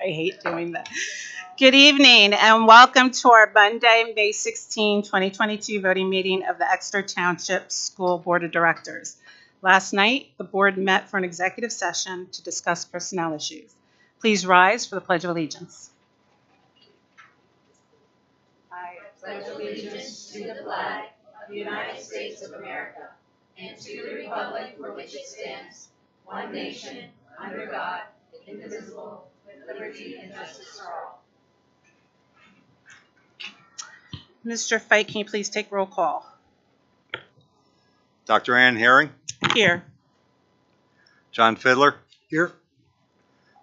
I hate doing that. Good evening and welcome to our Monday, May 16, 2022 voting meeting of the Exeter Township School Board of Directors. Last night, the board met for an executive session to discuss personnel issues. Please rise for the Pledge of Allegiance. I pledge allegiance to the flag of the United States of America and to the republic for which it stands, one nation, under God, indivisible, with liberty and justice for all. Mr. Fike, can you please take roll call? Dr. Ann Herring. Here. John Fiddler. Here.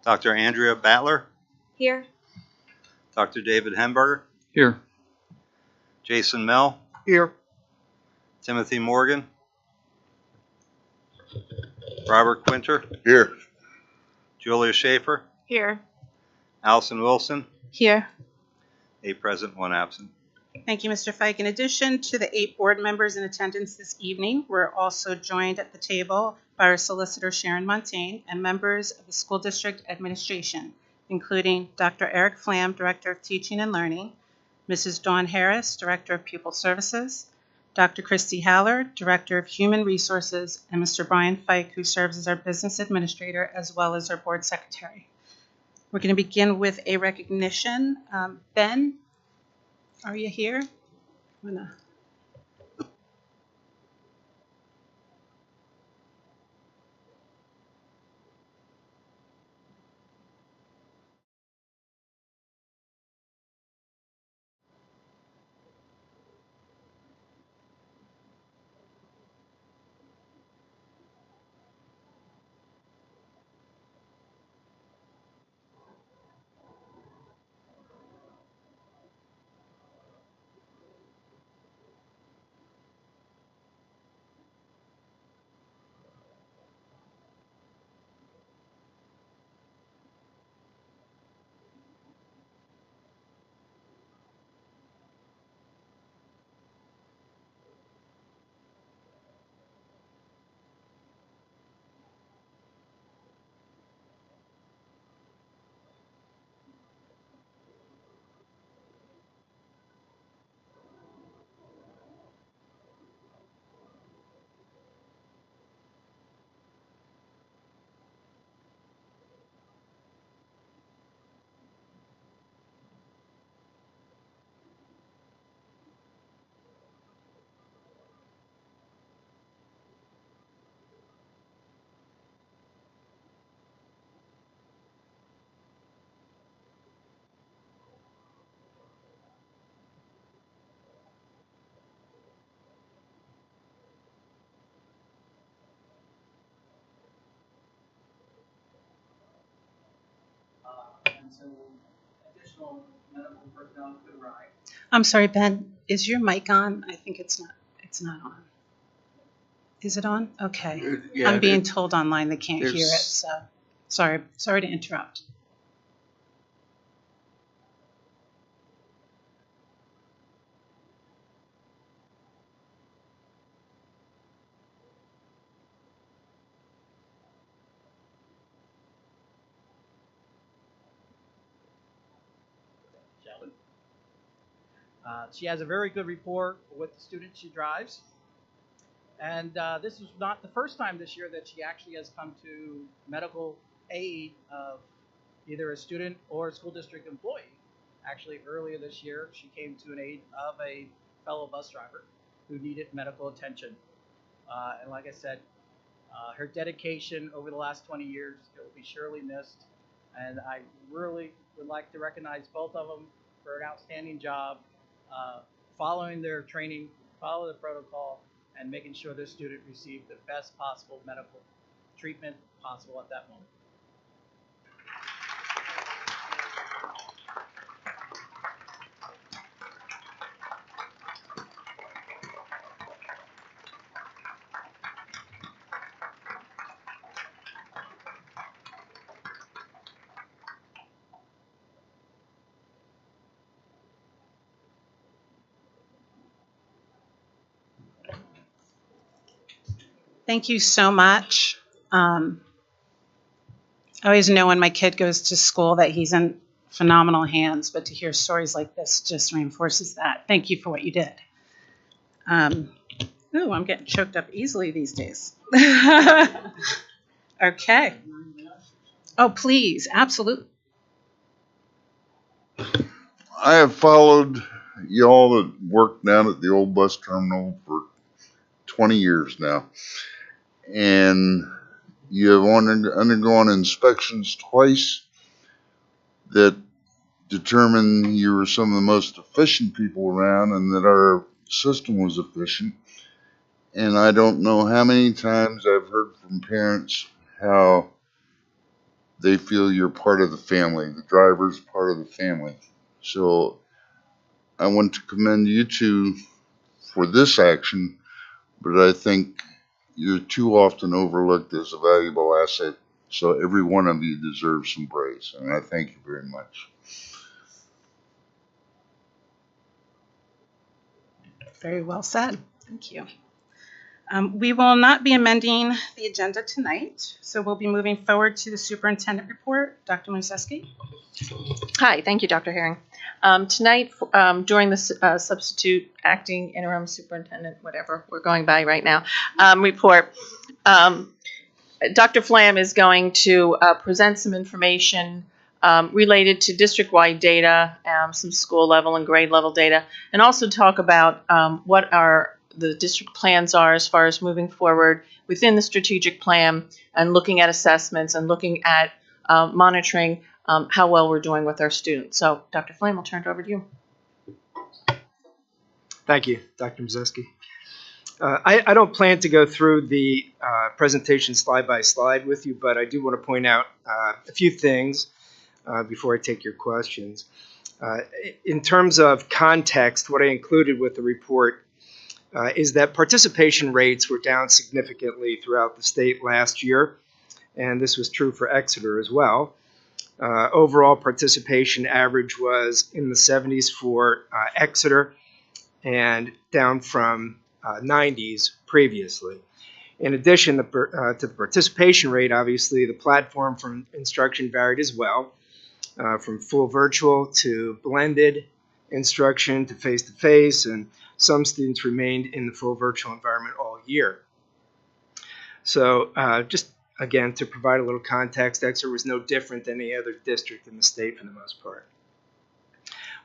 Dr. Andrea Battler. Here. Dr. David Hemberger. Here. Jason Mell. Here. Timothy Morgan. Robert Quinter. Here. Julia Schaefer. Here. Allison Wilson. Here. 8 present, 1 absent. Thank you, Mr. Fike. In addition to the 8 board members in attendance this evening, we're also joined at the table by our solicitor, Sharon Montaigne, and members of the school district administration, including Dr. Eric Flam, Director of Teaching and Learning, Mrs. Dawn Harris, Director of Pupil Services, Dr. Christy Haller, Director of Human Resources, and Mr. Brian Fike, who serves as our business administrator as well as our board secretary. We're going to begin with a recognition. Ben, are you here? And so additional medical personnel could arrive. I'm sorry, Ben, is your mic on? I think it's not on. Is it on? Okay. Yeah, I'm being told online they can't hear it, there's- so sorry to interrupt. She has a very good rapport with the students she drives. And this is not the first time this year that she actually has come to medical aid of either a student or a school district employee. Actually, earlier this year, she came to an aid of a fellow bus driver who needed medical attention. And like I said, her dedication over the last 20 years, it will be surely missed. And I really would like to recognize both of them for an outstanding job, following their training, follow the protocol, and making sure their student received the best possible medical treatment possible at that moment. Thank you so much. I always know when my kid goes to school that he's in phenomenal hands, but to hear stories like this just reinforces that. Thank you for what you did. Oh, I'm getting choked up easily these days. Okay. Oh, please, absolutely. I have followed y'all that work down at the old bus terminal for 20 years now. And you have undergone inspections twice that determined you were some of the most efficient people around and that our system was efficient. And I don't know how many times I've heard from parents how they feel you're part of the family, the driver's part of the family. So I want to commend you two for this action, but I think you're too often overlooked as a valuable asset. So every one of you deserves some praise, and I thank you very much. Very well said. Thank you. We will not be amending the agenda tonight, so we'll be moving forward to the Superintendent Report. Dr. Museski. Hi, thank you, Dr. Herring. Tonight, during the substitute acting interim superintendent, whatever we're going by right now, report, Dr. Flam is going to present some information related to district-wide data, some school level and grade level data, and also talk about what the district plans are as far as moving forward within the strategic plan and looking at assessments and looking at monitoring how well we're doing with our students. So, Dr. Flame, I'll turn it over to you. Thank you, Dr. Museski. I don't plan to go through the presentation slide by slide with you, but I do want to point out a few things before I take your questions. In terms of context, what I included with the report is that participation rates were down significantly throughout the state last year, and this was true for Exeter as well. Overall participation average was in the 70s for Exeter and down from 90s previously. In addition to the participation rate, obviously the platform for instruction varied as well, from full virtual to blended instruction to face-to-face, and some students remained in the full virtual environment all year. So just again, to provide a little context, Exeter was no different than any other district in the state for the most part.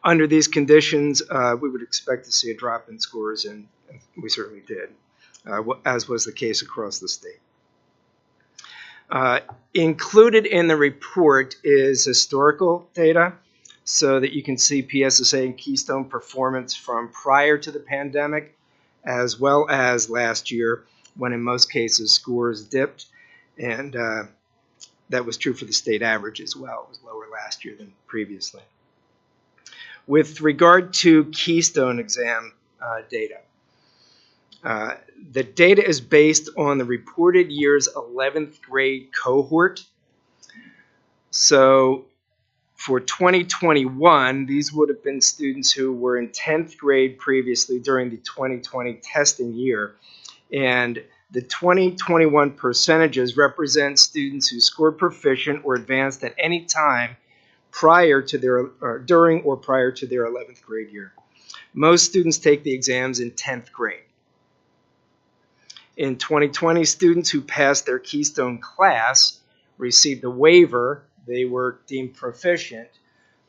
Under these conditions, we would expect to see a drop in scores, and we certainly did, as was the case across the state. Included in the report is historical data so that you can see PSSA and Keystone performance from prior to the pandemic, as well as last year, when in most cases scores dipped, and that was true for the state average as well. It was lower last year than previously. With regard to Keystone exam data, the data is based on the reported year's 11th grade cohort. So for 2021, these would have been students who were in 10th grade previously during the 2020 testing year. And the 2021 percentages represent students who scored proficient or advanced at any time prior to during or prior to their 11th grade year. Most students take the exams in 10th grade. In 2020, students who passed their Keystone class received a waiver. They were deemed proficient,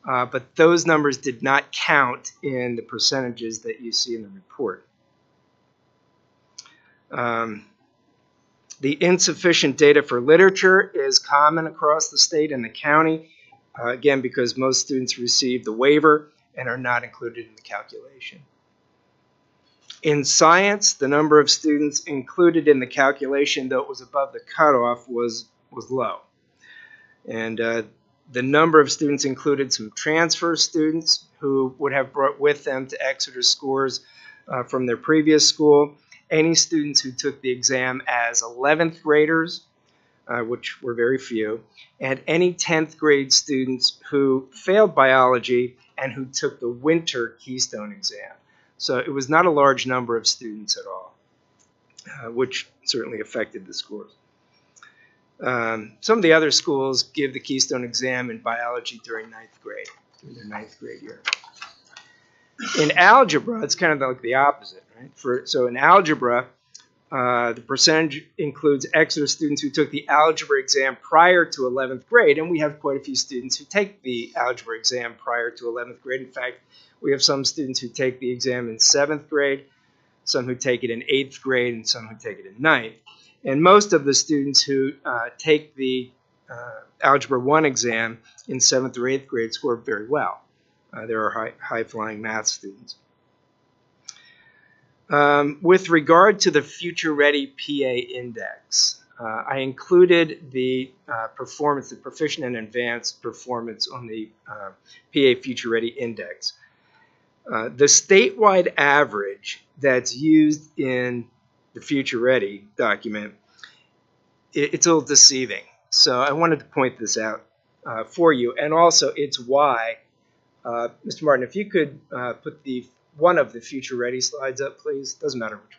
but those numbers did not count in the percentages that you see in the report. The insufficient data for literature is common across the state and the county, again, because most students received the waiver and are not included in the calculation. In science, the number of students included in the calculation, though it was above the cutoff, was low. And the number of students included some transfer students who would have brought with them to Exeter scores from their previous school, any students who took the exam as 11th graders, which were very few, and any 10th grade students who failed biology and who took the winter Keystone exam. So it was not a large number of students at all, which certainly affected the scores. Some of the other schools give the Keystone exam in biology during ninth grade, in their ninth grade year. In algebra, it's kind of like the opposite, right? So in algebra, the percentage includes Exeter students who took the algebra exam prior to 11th grade, and we have quite a few students who take the algebra exam prior to 11th grade. In fact, we have some students who take the exam in 7th grade, some who take it in 8th grade, and some who take it in 9th. And most of the students who take the Algebra 1 exam in 7th or 8th grade score very well. There are high-flying math students. With regard to the Future Ready PA Index, I included the performance, the proficient and advanced performance on the PA Future Ready Index. The statewide average that's used in the Future Ready document, it's a little deceiving. So I wanted to point this out for you. And also, it's why, Mr. Martin, if you could put one of the Future Ready slides up, please. Doesn't matter which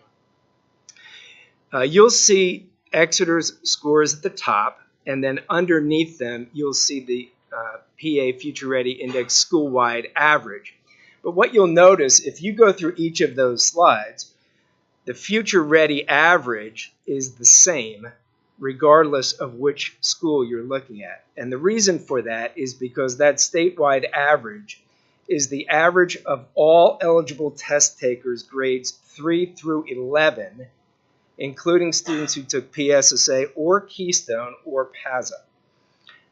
one. You'll see Exeter's scores at the top, and then underneath them, you'll see the PA Future Ready Index school-wide average. But what you'll notice, if you go through each of those slides, the Future Ready average is the same regardless of which school you're looking at. And the reason for that is because that statewide average is the average of all eligible test takers grades 3 through 11, including students who took PSSA or Keystone or PASA.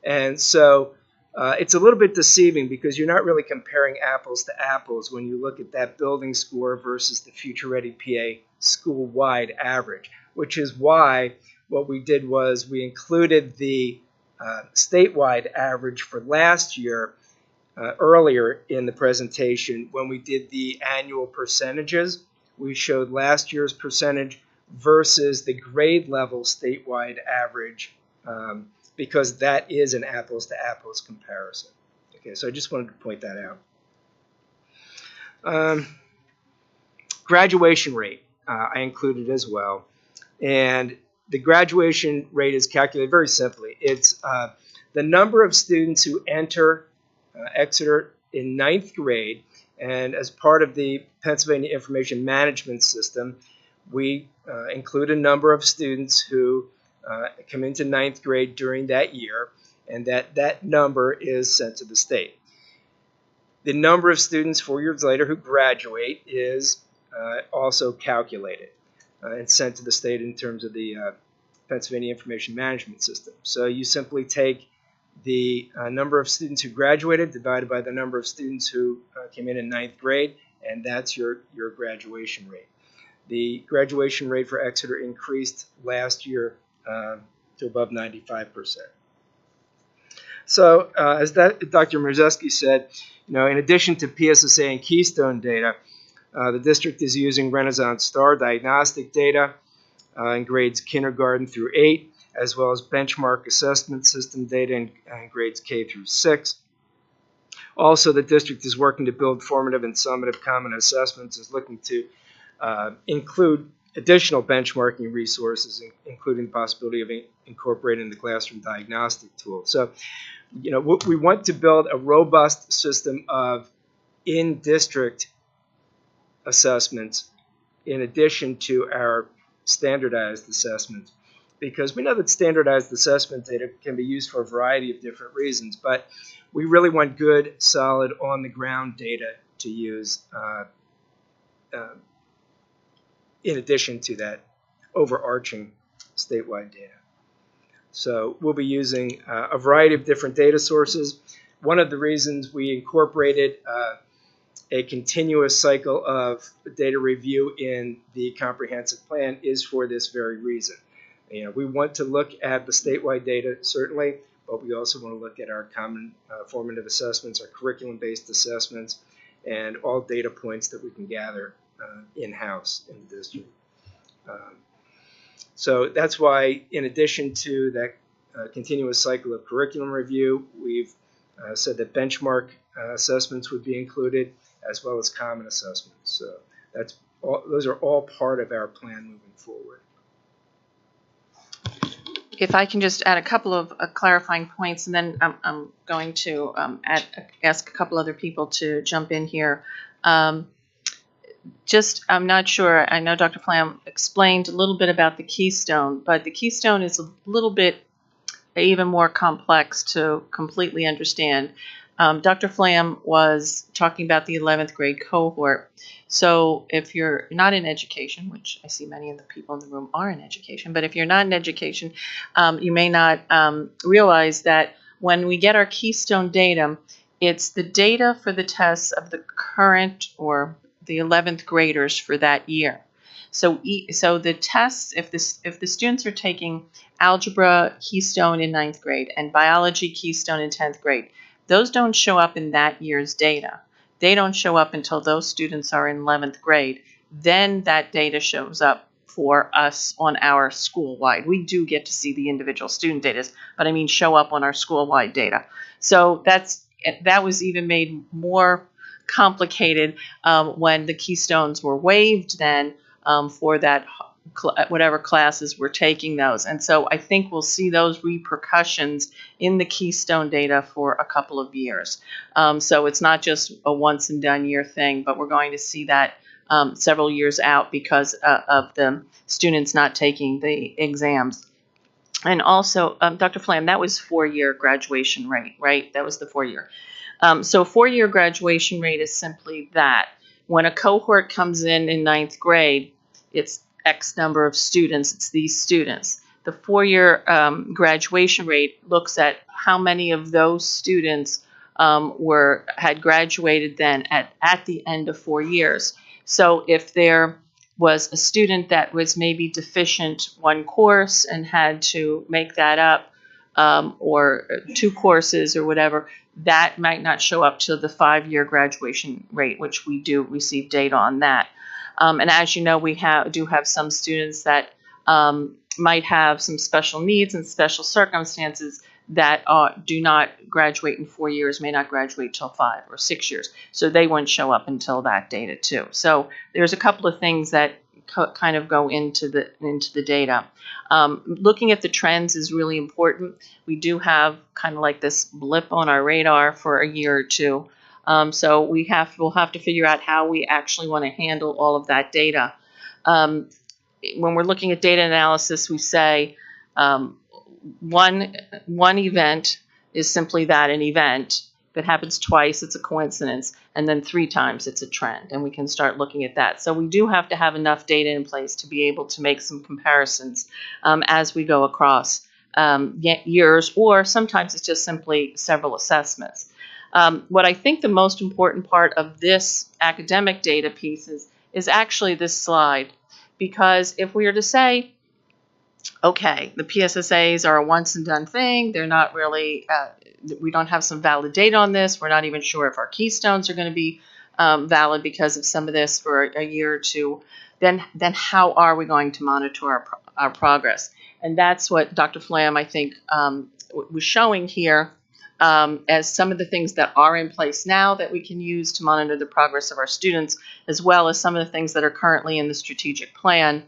And so it's a little bit deceiving because you're not really comparing apples to apples when you look at that building score versus the Future Ready PA school-wide average, which is why what we did was we included the statewide average for last year earlier in the presentation. When we did the annual percentages, we showed last year's percentage versus the grade level statewide average because that is an apples to apples comparison. Okay, so I just wanted to point that out. Graduation rate I included as well. And the graduation rate is calculated very simply. It's the number of students who enter Exeter in 9th grade, and as part of the Pennsylvania Information Management System, we include a number of students who come into 9th grade during that year, and that number is sent to the state. The number of students 4 years later who graduate is also calculated and sent to the state in terms of the Pennsylvania Information Management System. So you simply take the number of students who graduated divided by the number of students who came in 9th grade, and that's your graduation rate. The graduation rate for Exeter increased last year to above 95%. So as Dr. Marzeski said, in addition to PSSA and Keystone data, the district is using Renaissance Star diagnostic data in grades kindergarten through 8, as well as benchmark assessment system data in grades K through 6. Also, the district is working to build formative and summative common assessments, is looking to include additional benchmarking resources, including the possibility of incorporating the classroom diagnostic tool. So, we want to build a robust system of in-district assessments in addition to our standardized assessments, because we know that standardized assessment data can be used for a variety of different reasons, but we really want good, solid, on-the-ground data to use in addition to that overarching statewide data. So we'll be using a variety of different data sources. One of the reasons we incorporated a continuous cycle of data review in the comprehensive plan is for this very reason. We want to look at the statewide data, certainly, but we also want to look at our common formative assessments, our curriculum-based assessments, and all data points that we can gather in-house in the district. So that's why, in addition to that continuous cycle of curriculum review, we've said that benchmark assessments would be included, as well as common assessments. So those are all part of our plan moving forward. If I can just add a couple of clarifying points, and then I'm going to ask a couple other people to jump in here. I'm not sure, I know Dr. Flam explained a little bit about the Keystone, but the Keystone is a little bit even more complex to completely understand. Dr. Flam was talking about the 11th grade cohort. So if you're not in education, which I see many of the people in the room are in education, but if you're not in education, you may not realize that when we get our Keystone data, it's the data for the tests of the current or the 11th graders for that year. So the tests, if the students are taking algebra Keystone in 9th grade and biology Keystone in 10th grade, those don't show up in that year's data. They don't show up until those students are in 11th grade. Then that data shows up for us on our school-wide. We do get to see the individual student data, but I mean show up on our school-wide data. So that was even made more complicated when the Keystones were waived then for that whatever classes were taking those. And so I think we'll see those repercussions in the Keystone data for a couple of years. So it's not just a once and done year thing, but we're going to see that several years out because of the students not taking the exams. And also, Dr. Flam, that was 4-year graduation rate, right? That was the 4-year. So 4-year graduation rate is simply that. When a cohort comes in 9th grade, it's X number of students, it's these students. The 4-year graduation rate looks at how many of those students had graduated then at the end of 4 years. So if there was a student that was maybe deficient one course and had to make that up, or 2 courses or whatever, that might not show up to the 5-year graduation rate, which we do receive data on that. And as you know, we do have some students that might have some special needs and special circumstances that do not graduate in 4 years, may not graduate till 5 or 6 years. So they won't show up until that data too. So there's a couple of things that kind of go into the data. Looking at the trends is really important. We do have kind of like this blip on our radar for a year or two. So we'll have to figure out how we actually want to handle all of that data. When we're looking at data analysis, we say one event is simply that, an event. If it happens twice, it's a coincidence, and then 3 times, it's a trend, and we can start looking at that. So we do have to have enough data in place to be able to make some comparisons as we go across years, or sometimes it's just simply several assessments. What I think the most important part of this academic data piece is actually this slide, because if we were to say, okay, the PSSAs are a once and done thing, they're not really, we don't have some valid data on this, we're not even sure if our Keystones are going to be valid because of some of this for a year or two, then how are we going to monitor our progress? And that's what Dr. Flam, I think, was showing here as some of the things that are in place now that we can use to monitor the progress of our students, as well as some of the things that are currently in the strategic plan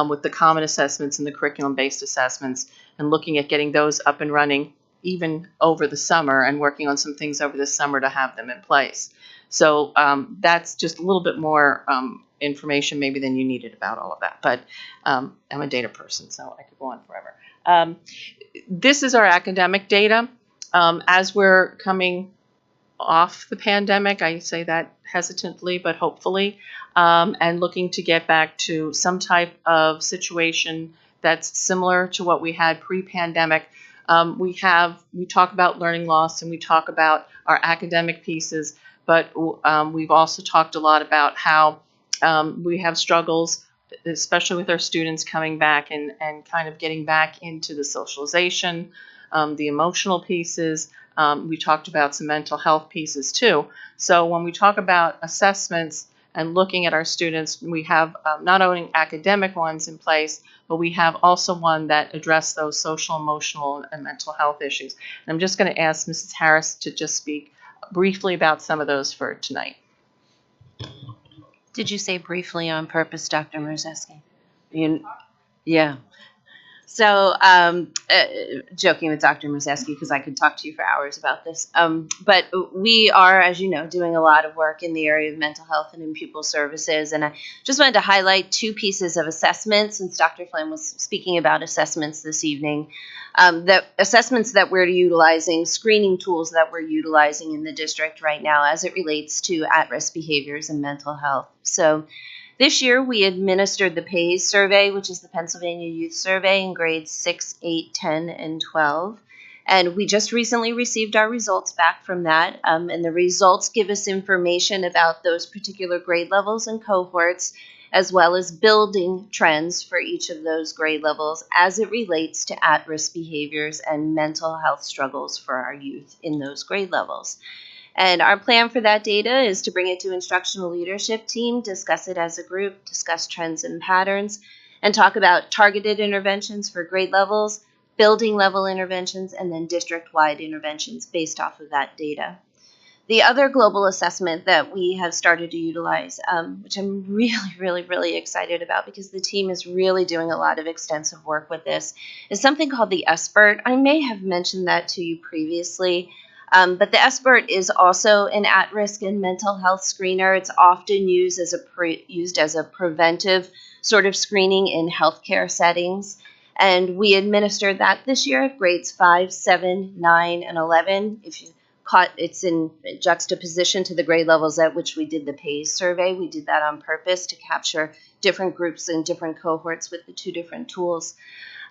with the common assessments and the curriculum-based assessments, and looking at getting those up and running even over the summer and working on some things over the summer to have them in place. So that's just a little bit more information maybe than you needed about all of that. But I'm a data person, so I could go on forever. This is our academic data. As we're coming off the pandemic, I say that hesitantly, but hopefully, and looking to get back to some type of situation that's similar to what we had pre-pandemic. We talk about learning loss and we talk about our academic pieces, but we've also talked a lot about how we have struggles, especially with our students coming back and kind of getting back into the socialization, the emotional pieces. We talked about some mental health pieces too. So when we talk about assessments and looking at our students, we have not only academic ones in place, but we have also one that address those social, emotional, and mental health issues. And I'm just going to ask Mrs. Harris to just speak briefly about some of those for tonight. Did you say briefly on purpose, Dr. Mrzeski? Yeah. So, joking with Dr. Museski because I could talk to you for hours about this. But we are, as you know, doing a lot of work in the area of mental health and in pupil services. And I just wanted to highlight two pieces of assessment since Dr. Flynn was speaking about assessments this evening. The assessments that we're utilizing, screening tools that we're utilizing in the district right now as it relates to at-risk behaviors and mental health. So, this year, we administered the PAYS survey, which is the Pennsylvania Youth Survey, in grades 6, 8, 10, and 12. And we just recently received our results back from that. And the results give us information about those particular grade levels and cohorts, as well as building trends for each of those grade levels as it relates to at-risk behaviors and mental health struggles for our youth in those grade levels. And our plan for that data is to bring it to instructional leadership team, discuss it as a group, discuss trends and patterns, and talk about targeted interventions for grade levels, building level interventions, and then district-wide interventions based off of that data. The other global assessment that we have started to utilize, which I'm really excited about because the team is really doing a lot of extensive work with this, is something called the SBIRT. I may have mentioned that to you previously. But the SBIRT is also an at-risk and mental health screener. It's often used as a preventive sort of screening in healthcare settings. And we administered that this year at grades 5, 7, 9, and 11. If you caught, it's in juxtaposition to the grade levels at which we did the PAYS survey. We did that on purpose to capture different groups and different cohorts with the two different tools.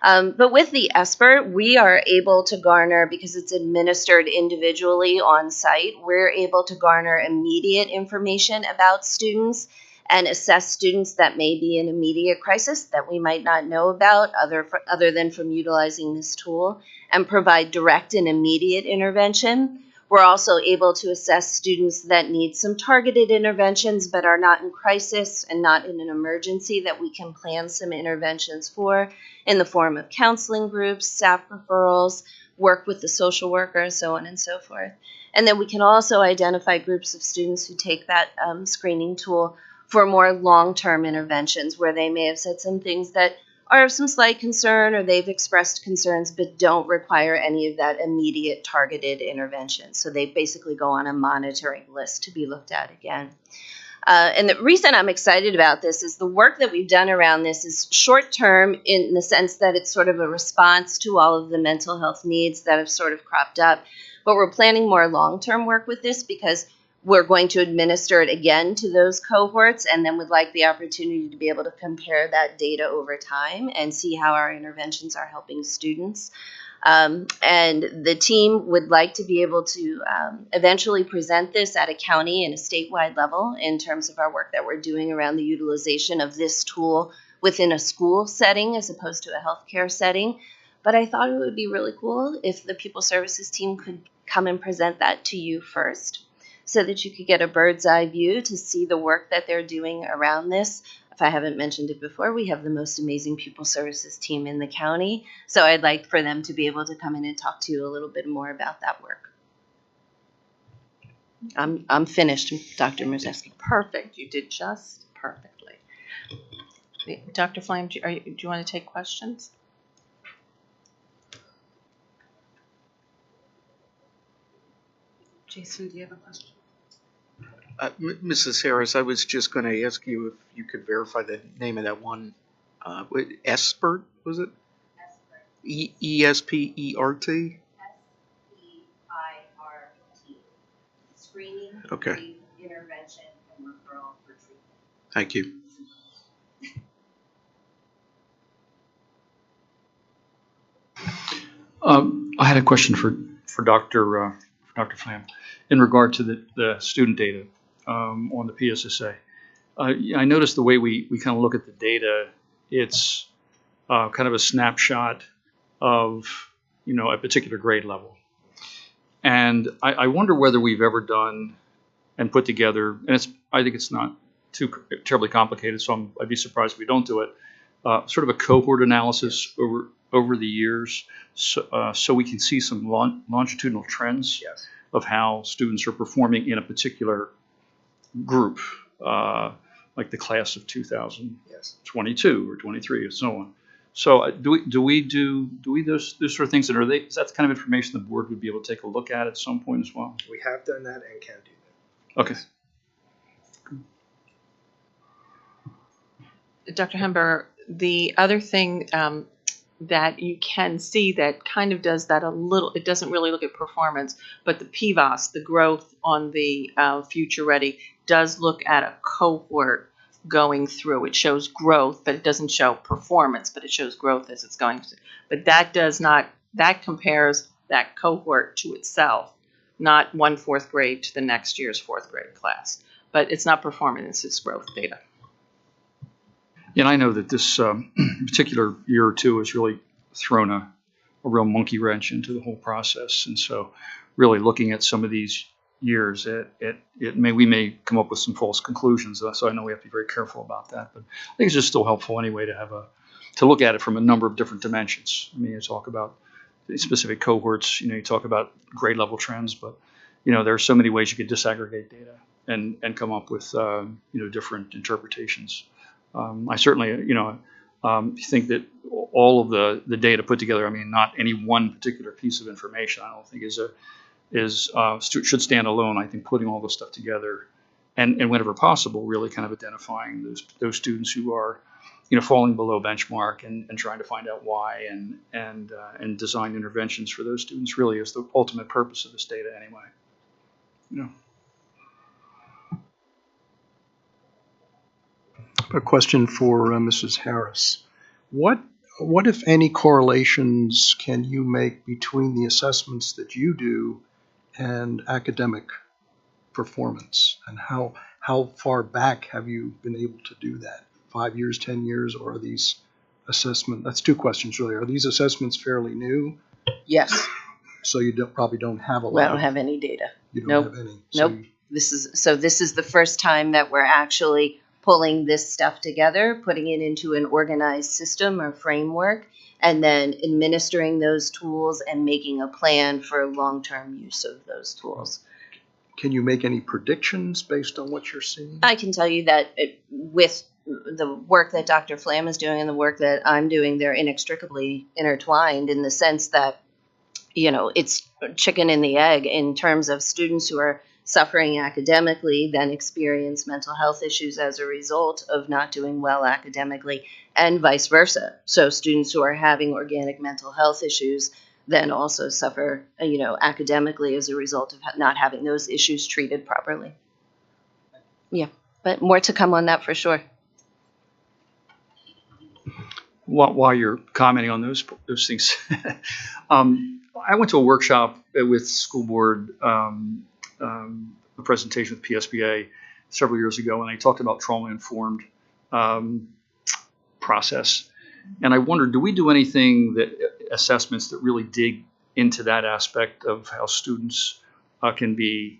But with the SBIRT, we are able to garner, because it's administered individually on site, we're able to garner immediate information about students and assess students that may be in immediate crisis that we might not know about other than from utilizing this tool, and provide direct and immediate intervention. We're also able to assess students that need some targeted interventions but are not in crisis and not in an emergency that we can plan some interventions for in the form of counseling groups, staff referrals, work with the social worker, so on and so forth. And then we can also identify groups of students who take that screening tool for more long-term interventions where they may have said some things that are of some slight concern or they've expressed concerns but don't require any of that immediate targeted intervention. So they basically go on a monitoring list to be looked at again. And the reason I'm excited about this is the work that we've done around this is short-term in the sense that it's sort of a response to all of the mental health needs that have sort of cropped up. But we're planning more long-term work with this because we're going to administer it again to those cohorts and then would like the opportunity to be able to compare that data over time and see how our interventions are helping students. And the team would like to be able to eventually present this at a county and a statewide level in terms of our work that we're doing around the utilization of this tool within a school setting as opposed to a healthcare setting. But I thought it would be really cool if the Pupil Services team could come and present that to you first, so that you could get a bird's eye view to see the work that they're doing around this. If I haven't mentioned it before, we have the most amazing Pupil Services team in the county. So I'd like for them to be able to come in and talk to you a little bit more about that work. I'm finished, Dr. Museski. Perfect. You did just perfectly. Dr. Flame, do you want to take questions? Jason, do you have a question? Mrs. Harris, I was just going to ask you if you could verify the name of that one. SBIRT, was it? SBIRT. ESPERT? SEIRT. Screening, okay. Intervention, and referral for treatment. Thank you. I had a question for Dr. Flam in regard to the student data on the PSSA. I noticed the way we kind of look at the data, it's kind of a snapshot of, a particular grade level. And I wonder whether we've ever done and put together, and I think it's not too terribly complicated, so I'd be surprised if we don't do it, sort of a cohort analysis over the years, so we can see some longitudinal trends. Yes. Of how students are performing in a particular group, like the class of 2022 or 23 and so on. So do we those sort of things, and is that the kind of information the board would be able to take a look at some point as well? We have done that and can do that. Okay. Dr. Hember, the other thing that you can see that kind of does that a little, it doesn't really look at performance, but the PVOS, the growth on the Future Ready, does look at a cohort going through. It shows growth, but it doesn't show performance, but it shows growth as it's going through. But that does not, that compares that cohort to itself, not one fourth grade to the next year's fourth grade class. But it's not performance, it's growth data. And I know that this particular year or two has really thrown a real monkey wrench into the whole process. And so really looking at some of these years, we may come up with some false conclusions. So I know we have to be very careful about that. But I think it's just still helpful anyway to look at it from a number of different dimensions. I mean, you talk about specific cohorts, you talk about grade level trends, but there are so many ways you could disaggregate data and come up with different interpretations. I certainly think that all of the data put together, I mean, not any one particular piece of information, I don't think should stand alone. I think putting all this stuff together and whenever possible, really kind of identifying those students who are falling below benchmark and trying to find out why and design interventions for those students really is the ultimate purpose of this data anyway. A question for Mrs. Harris. What, if any, correlations can you make between the assessments that you do and academic performance? And how far back have you been able to do that? 5 years, 10 years, or are these assessments? That's two questions really. Are these assessments fairly new? Yes. So you probably don't have a lot. We don't have any data. You don't Nope. have any. Nope. This is the first time that we're actually pulling this stuff together, putting it into an organized system or framework, and then administering those tools and making a plan for long-term use of those tools. Can you make any predictions based on what you're seeing? I can tell you that with the work that Dr. Flam is doing and the work that I'm doing, they're inextricably intertwined in the sense that, it's chicken and the egg in terms of students who are suffering academically, then experience mental health issues as a result of not doing well academically, and vice versa. So students who are having organic mental health issues then also suffer, academically as a result of not having those issues treated properly. Yeah, but more to come on that for sure. While you're commenting on those things, I went to a workshop with school board, a presentation with PSBA several years ago, and they talked about trauma-informed process. And I wondered, do we do anything assessments that really dig into that aspect of how students can be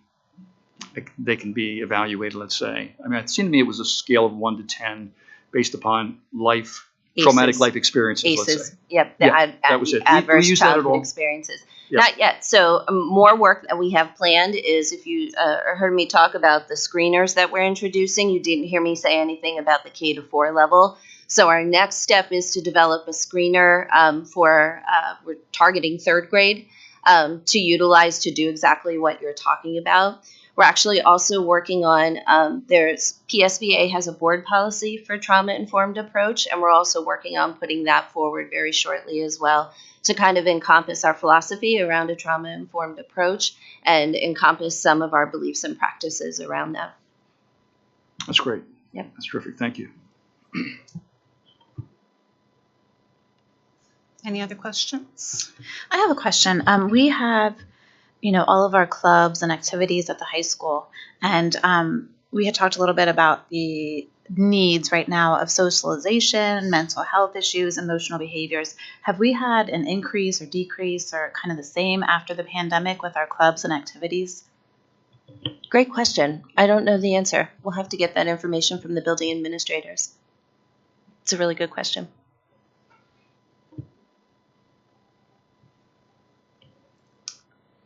evaluated, let's say? I mean, it seemed to me it was a scale of 1 to 10 based upon traumatic life experiences, ACEs. let's say. Yep, that was it. Adverse we use that at childhood all? experiences. Yeah. Not yet. So more work that we have planned is if you heard me talk about the screeners that we're introducing, you didn't hear me say anything about the K to 4 level. So our next step is to develop a screener we're targeting 3rd grade to utilize to do exactly what you're talking about. We're actually also working on, PSBA has a board policy for trauma-informed approach, and we're also working on putting that forward very shortly as well to kind of encompass our philosophy around a trauma-informed approach and encompass some of our beliefs and practices around that. That's great. Yep. That's terrific. Thank you. Any other questions? I have a question. We have, all of our clubs and activities at the high school, and we had talked a little bit about the needs right now of socialization, mental health issues, emotional behaviors. Have we had an increase or decrease or kind of the same after the pandemic with our clubs and activities? Great question. I don't know the answer. We'll have to get that information from the building administrators. It's a really good question.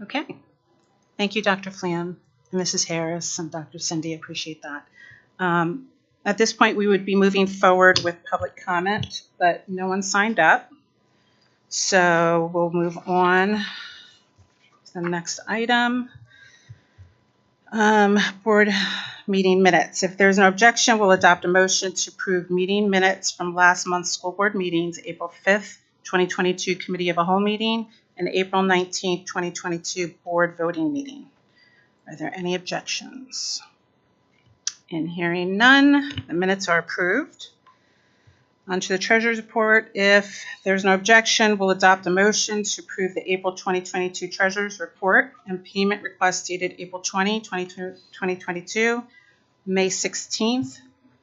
Okay. Thank you, Dr. Flam, and Mrs. Harris, and Dr. Cindy. Appreciate that. At this point, we would be moving forward with public comment, but no one signed up. So we'll move on to the next item. Board meeting minutes. If there's no objection, we'll adopt a motion to approve meeting minutes from last month's school board meetings, April 5th, 2022 Committee of a Whole meeting, and April 19th, 2022 board voting meeting. Are there any objections? In hearing none, the minutes are approved. On to the treasurer's report. If there's no objection, we'll adopt a motion to approve the April 2022 treasurer's report and payment request dated April 20, 2022, May 16th,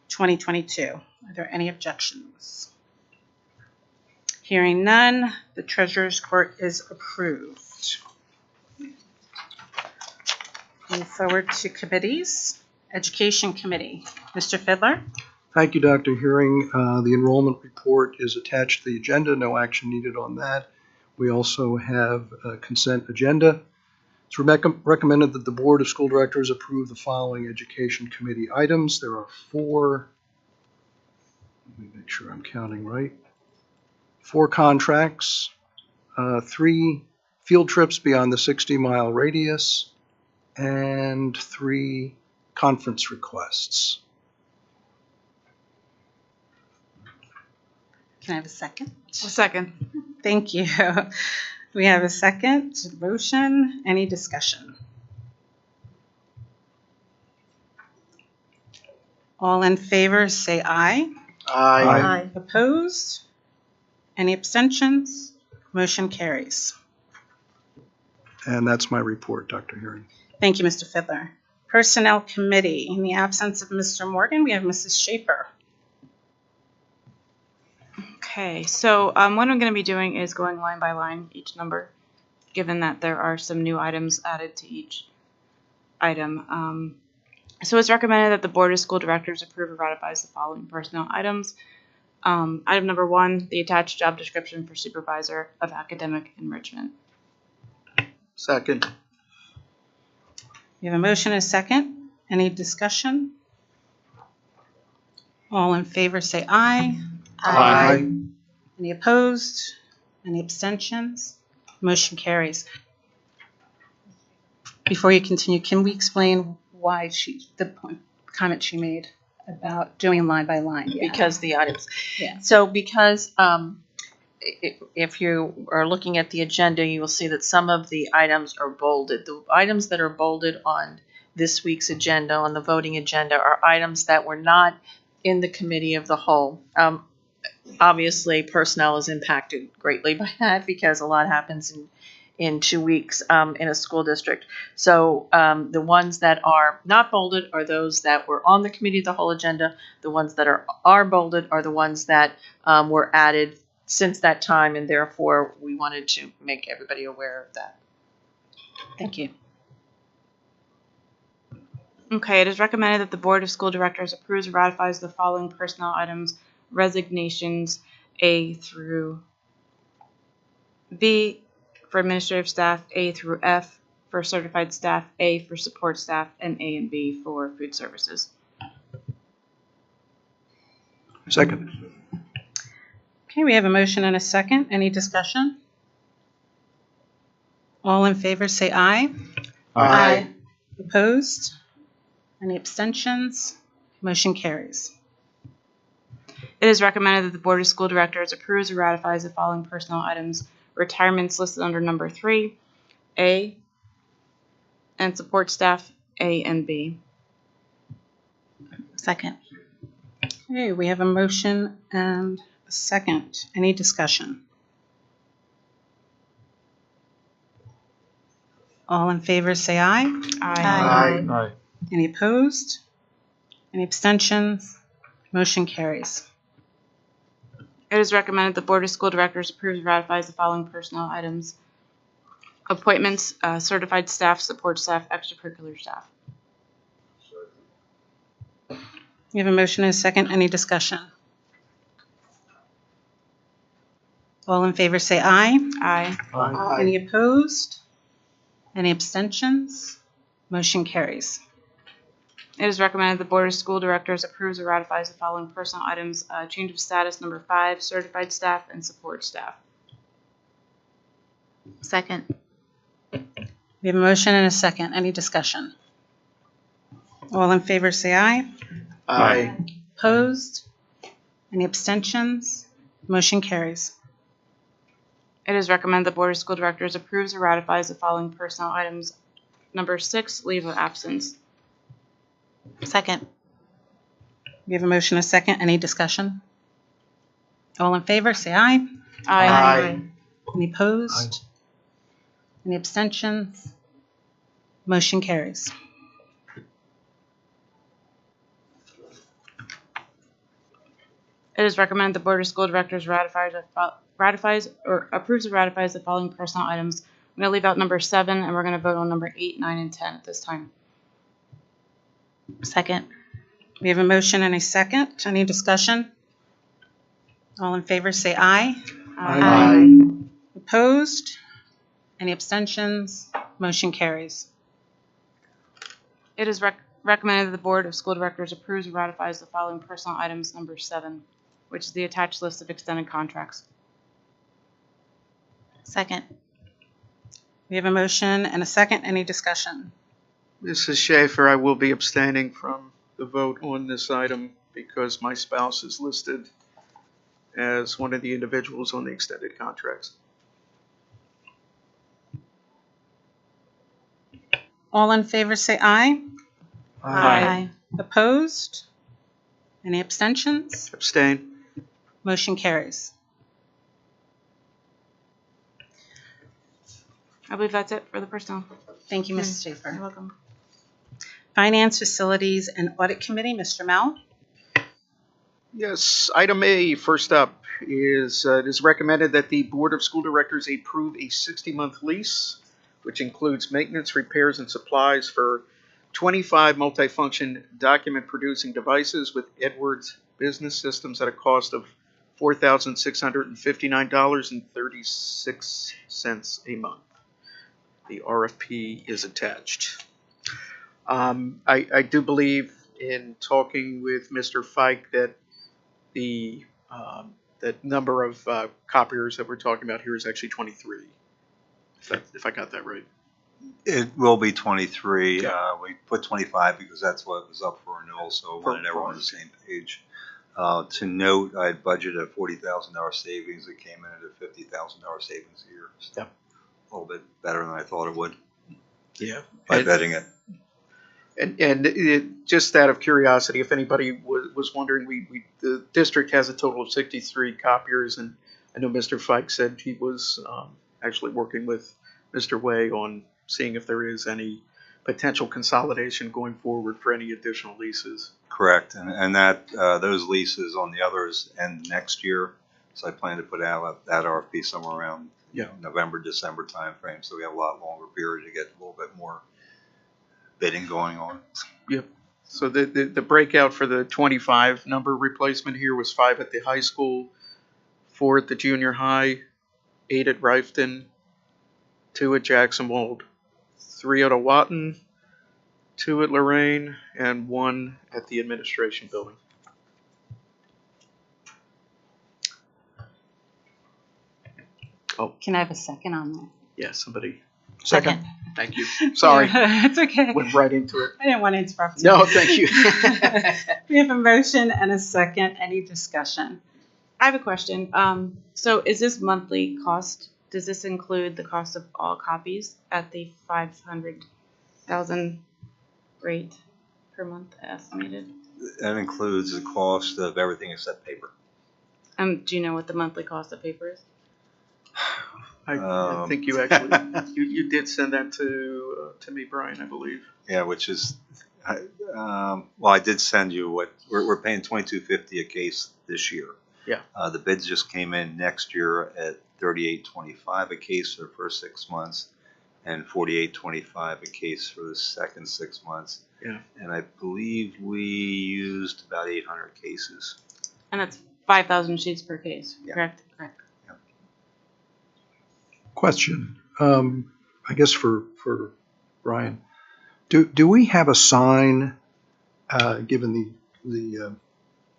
2022. Are there any objections? Hearing none, the treasurer's report is approved. Move forward to committees. Education Committee. Mr. Fidler? Thank you, Dr. Hearing. The enrollment report is attached to the agenda. No action needed on that. We also have a consent agenda. It's recommended that the Board of School Directors approve the following Education Committee items. There are 4, let me make sure I'm counting right, 4 contracts, 3 field trips beyond the 60-mile radius, and 3 conference requests. Can I have a second? A second. Thank you. We have a second motion. Any discussion? All in favor say aye. Aye. Opposed? Any abstentions? Motion carries. And that's my report, Dr. Hearing. Thank you, Mr. Fidler. Personnel Committee. In the absence of Mr. Morgan, we have Mrs. Schaefer. Okay, so what I'm going to be doing is going line by line each number, given that there are some new items added to each item. So it's recommended that the Board of School Directors approve or ratifies the following personnel items. Item number 1, the attached job description for Supervisor of Academic Enrichment. Second. We have a motion and a second. Any discussion? All in favor say aye. Aye. Any opposed? Any abstentions? Motion carries. Before you continue, can we explain why the comment she made about doing line by line? Because the items. Yeah. So because if you are looking at the agenda, you will see that some of the items are bolded. The items that are bolded on this week's agenda, on the voting agenda, are items that were not in the committee of the whole. Obviously, personnel is impacted greatly by that because a lot happens in 2 weeks in a school district. So the ones that are not bolded are those that were on the committee of the whole agenda. The ones that are bolded are the ones that were added since that time, and therefore we wanted to make everybody aware of that. Thank you. Okay, it is recommended that the Board of School Directors approves or ratifies the following personnel items: resignations A through B for administrative staff, A through F for certified staff, A for support staff, and A and B for food services. Second. Okay, we have a motion and a second. Any discussion? All in favor say aye. Aye. Opposed? Any abstentions? Motion carries. It is recommended that the Board of School Directors approves or ratifies the following personnel items: retirements listed under number 3, A, and support staff, A and B. Second. Okay, we have a motion and a second. Any discussion? All in favor say aye. Aye. Aye. Any opposed? Any abstentions? Motion carries. It is recommended the Board of School Directors approves and ratifies the following personnel items: appointments, certified staff, support staff, extracurricular staff. We have a motion and a second. Any discussion? All in favor say aye. Aye. Any opposed? Any abstentions? Motion carries. It is recommended the Board of School Directors approves or ratifies the following personnel items. Change of status number 5, certified staff and support staff. Second. We have a motion and a second. Any discussion? All in favor say aye. Aye. Opposed? Any abstentions? Motion carries. It is recommended the Board of School Directors approves or ratifies the following personnel items. Number 6, leave of absence. Second. We have a motion and a second. Any discussion? All in favor say aye. Any opposed? Any abstentions? Motion carries. It is recommended the Board of School Directors ratifies or approves or ratifies the following personnel items. I'm going to leave out number 7, and we're going to vote on number 8, 9, and 10 at this time. Second. We have a motion and a second. Any discussion? All in favor say aye. Opposed? Any abstentions? Motion carries. It is recommended that the Board of School Directors approves or ratifies the following personnel items. Number 7, which is the attached list of extended contracts. Second. We have a motion and a second. Any discussion? Mrs. Schaefer, I will be abstaining from the vote on this item because my spouse is listed as one of the individuals on the extended contracts. All in favor say aye. Aye. Opposed? Any abstentions? Abstain. Motion carries. I believe that's it for the personnel. Thank you, Mrs. You're Schaefer. welcome. Finance, Facilities, and Audit Committee, Mr. Mel. Yes, item A, first up, is it is recommended that the Board of School Directors approve a 60-month lease, which includes maintenance, repairs, and supplies for 25 multifunction document-producing devices with Edwards Business Systems at a cost of $4,659.36 a month. The RFP is attached. I do believe in talking with Mr. Fike that the that number of copiers that we're talking about here is actually 23, if I got that right. It will be 23. Okay. We put 25 because that's what was up for renewal, so we wanted everyone on the same page. To note, I had budgeted a $40,000 savings. It came in at a $50,000 savings a year. So Yep. A little bit better than I thought it would Yeah. by betting it. And just out of curiosity, if anybody was wondering, the district has a total of 63 copiers, and I know Mr. Fike said he was actually working with Mr. Way on seeing if there is any potential consolidation going forward for any additional leases. Correct, and that those leases on the others end next year, so I plan to put out that RFP somewhere around November, December timeframe, so we have a lot longer period to get a little bit more bidding going on. Yep. So the breakout for the 25 number replacement here was 5 at the high school, 4 at the junior high, 8 at Rifton, 2 at Jackson Wold, 3 at Owatton, 2 at Lorraine, and 1 at the administration building. Oh, Can I have a second on that? yeah, somebody. Second. Thank you. Sorry. It's okay. Went right into it. I didn't want to interrupt you. No, thank you. We have a motion and a second. Any discussion? I have a question. So is this monthly cost? Does this include the cost of all copies at the 500,000 rate per month estimated? That includes the cost of everything except paper. Do you know what the monthly cost of paper is? I think you actually you did send that to me, Brian, I believe. Yeah, which is, well, I did send you what we're paying $22.50 a case this year. Yeah. The bids just came in next year at $38.25 a case for the first 6 months, and $48.25 a case for the second 6 months. Yeah. And I believe we used about 800 cases. And that's 5,000 sheets per case, Yeah. correct? Correct. Question, I guess for Brian. Do we have a sign given the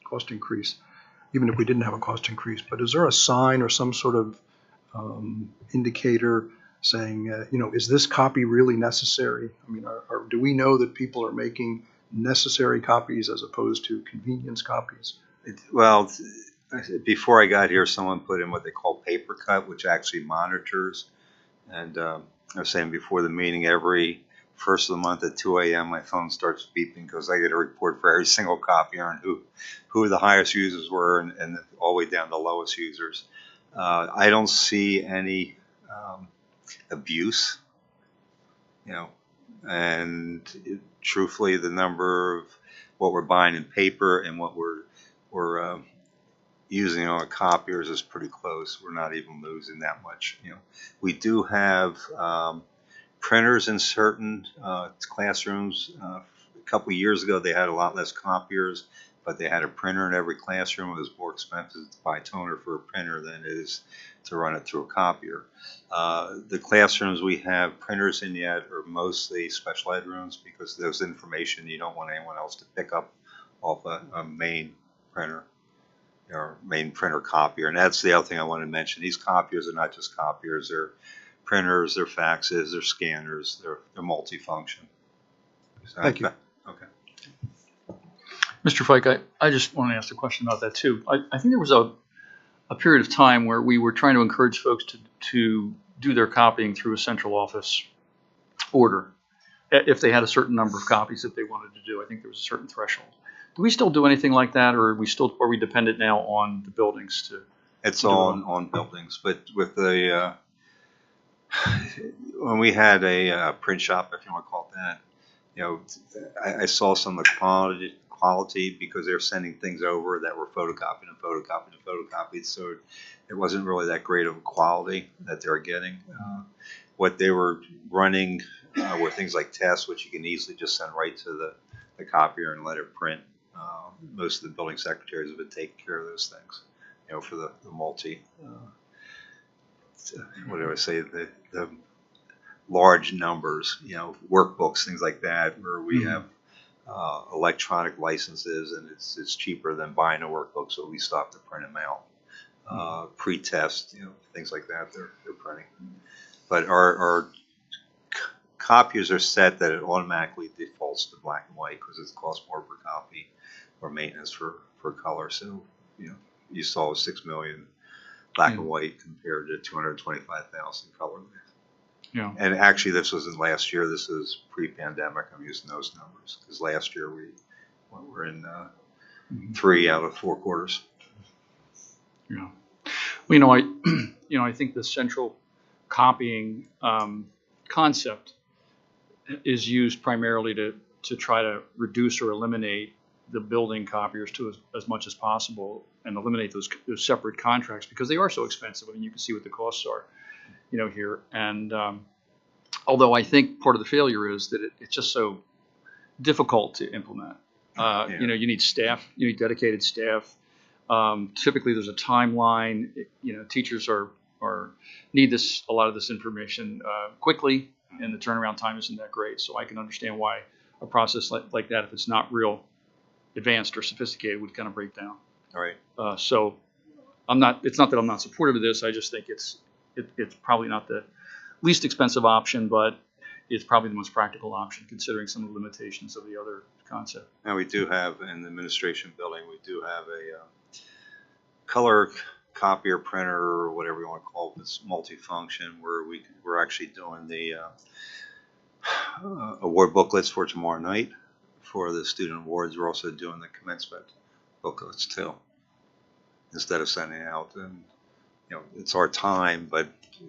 cost increase, even if we didn't have a cost increase. But is there a sign or some sort of indicator saying, is this copy really necessary? I mean, do we know that people are making necessary copies as opposed to convenience copies? Well, before I got here, someone put in what they call paper cut, which actually monitors. And I was saying before the meeting, every first of the month at 2 a.m., my phone starts beeping because I get a report for every single copier and who the highest users were and all the way down to the lowest users. I don't see any abuse, and truthfully, the number of what we're buying in paper and what we're using on copiers is pretty close. We're not even losing that much. We do have printers in certain classrooms. A couple of years ago, they had a lot less copiers, but they had a printer in every classroom. It was more expensive to buy toner for a printer than it is to run it through a copier. The classrooms we have printers in yet are mostly special ed rooms because there's information you don't want anyone else to pick up off a main printer or main printer copier. And that's the other thing I want to mention. These copiers are not just copiers. They're printers, they're faxes, they're scanners, they're multifunction. So, Thank you. Okay. Mr. Fike, I just want to ask a question about that too. I think there was a period of time where we were trying to encourage folks to do their copying through a central office order if they had a certain number of copies that they wanted to do. I think there was a certain threshold. Do we still do anything like that, or are we dependent now on the buildings to? It's all on buildings, but with the when we had a print shop, if you want to call it that, I saw some of the quality because they were sending things over that were photocopied and photocopied and photocopied, so it wasn't really that great of a quality that they were getting. What they were running were things like tests, which you can easily just send right to the copier and let it print. Most of the building secretaries have been taking care of those things, for the multi, what do I say, the large numbers, workbooks, things like that, where we have electronic licenses, and it's cheaper than buying a workbook, so we stop to print them out. Pre-test, things like that, they're printing. But our copiers are set that it automatically defaults to black and white because it costs more per copy or maintenance for color. So, you saw 6 million black and white compared to 225,000 color. Yeah. And actually, this wasn't last year. This is pre-pandemic. I'm using those numbers because last year we were in 3 out of 4 quarters. Yeah. Well, I think the central copying concept is used primarily to try to reduce or eliminate the building copiers to as much as possible and eliminate those separate contracts because they are so expensive. I mean, you can see what the costs are, here. And although I think part of the failure is that it's just so difficult to implement. You need staff, you need dedicated staff. Typically, there's a timeline. Teachers need a lot of this information quickly, and the turnaround time isn't that great. So I can understand why a process like that, if it's not real advanced or sophisticated, would kind of break down. All right. So it's not that I'm not supportive of this. I just think it's probably not the least expensive option, but it's probably the most practical option considering some of the limitations of the other concept. Now we do have in the administration building, we do have a color copier printer or whatever you want to call it. It's multifunction where we're actually doing the award booklets for tomorrow night. For the student awards, we're also doing the commencement booklets too, instead of sending out. And it's our time, but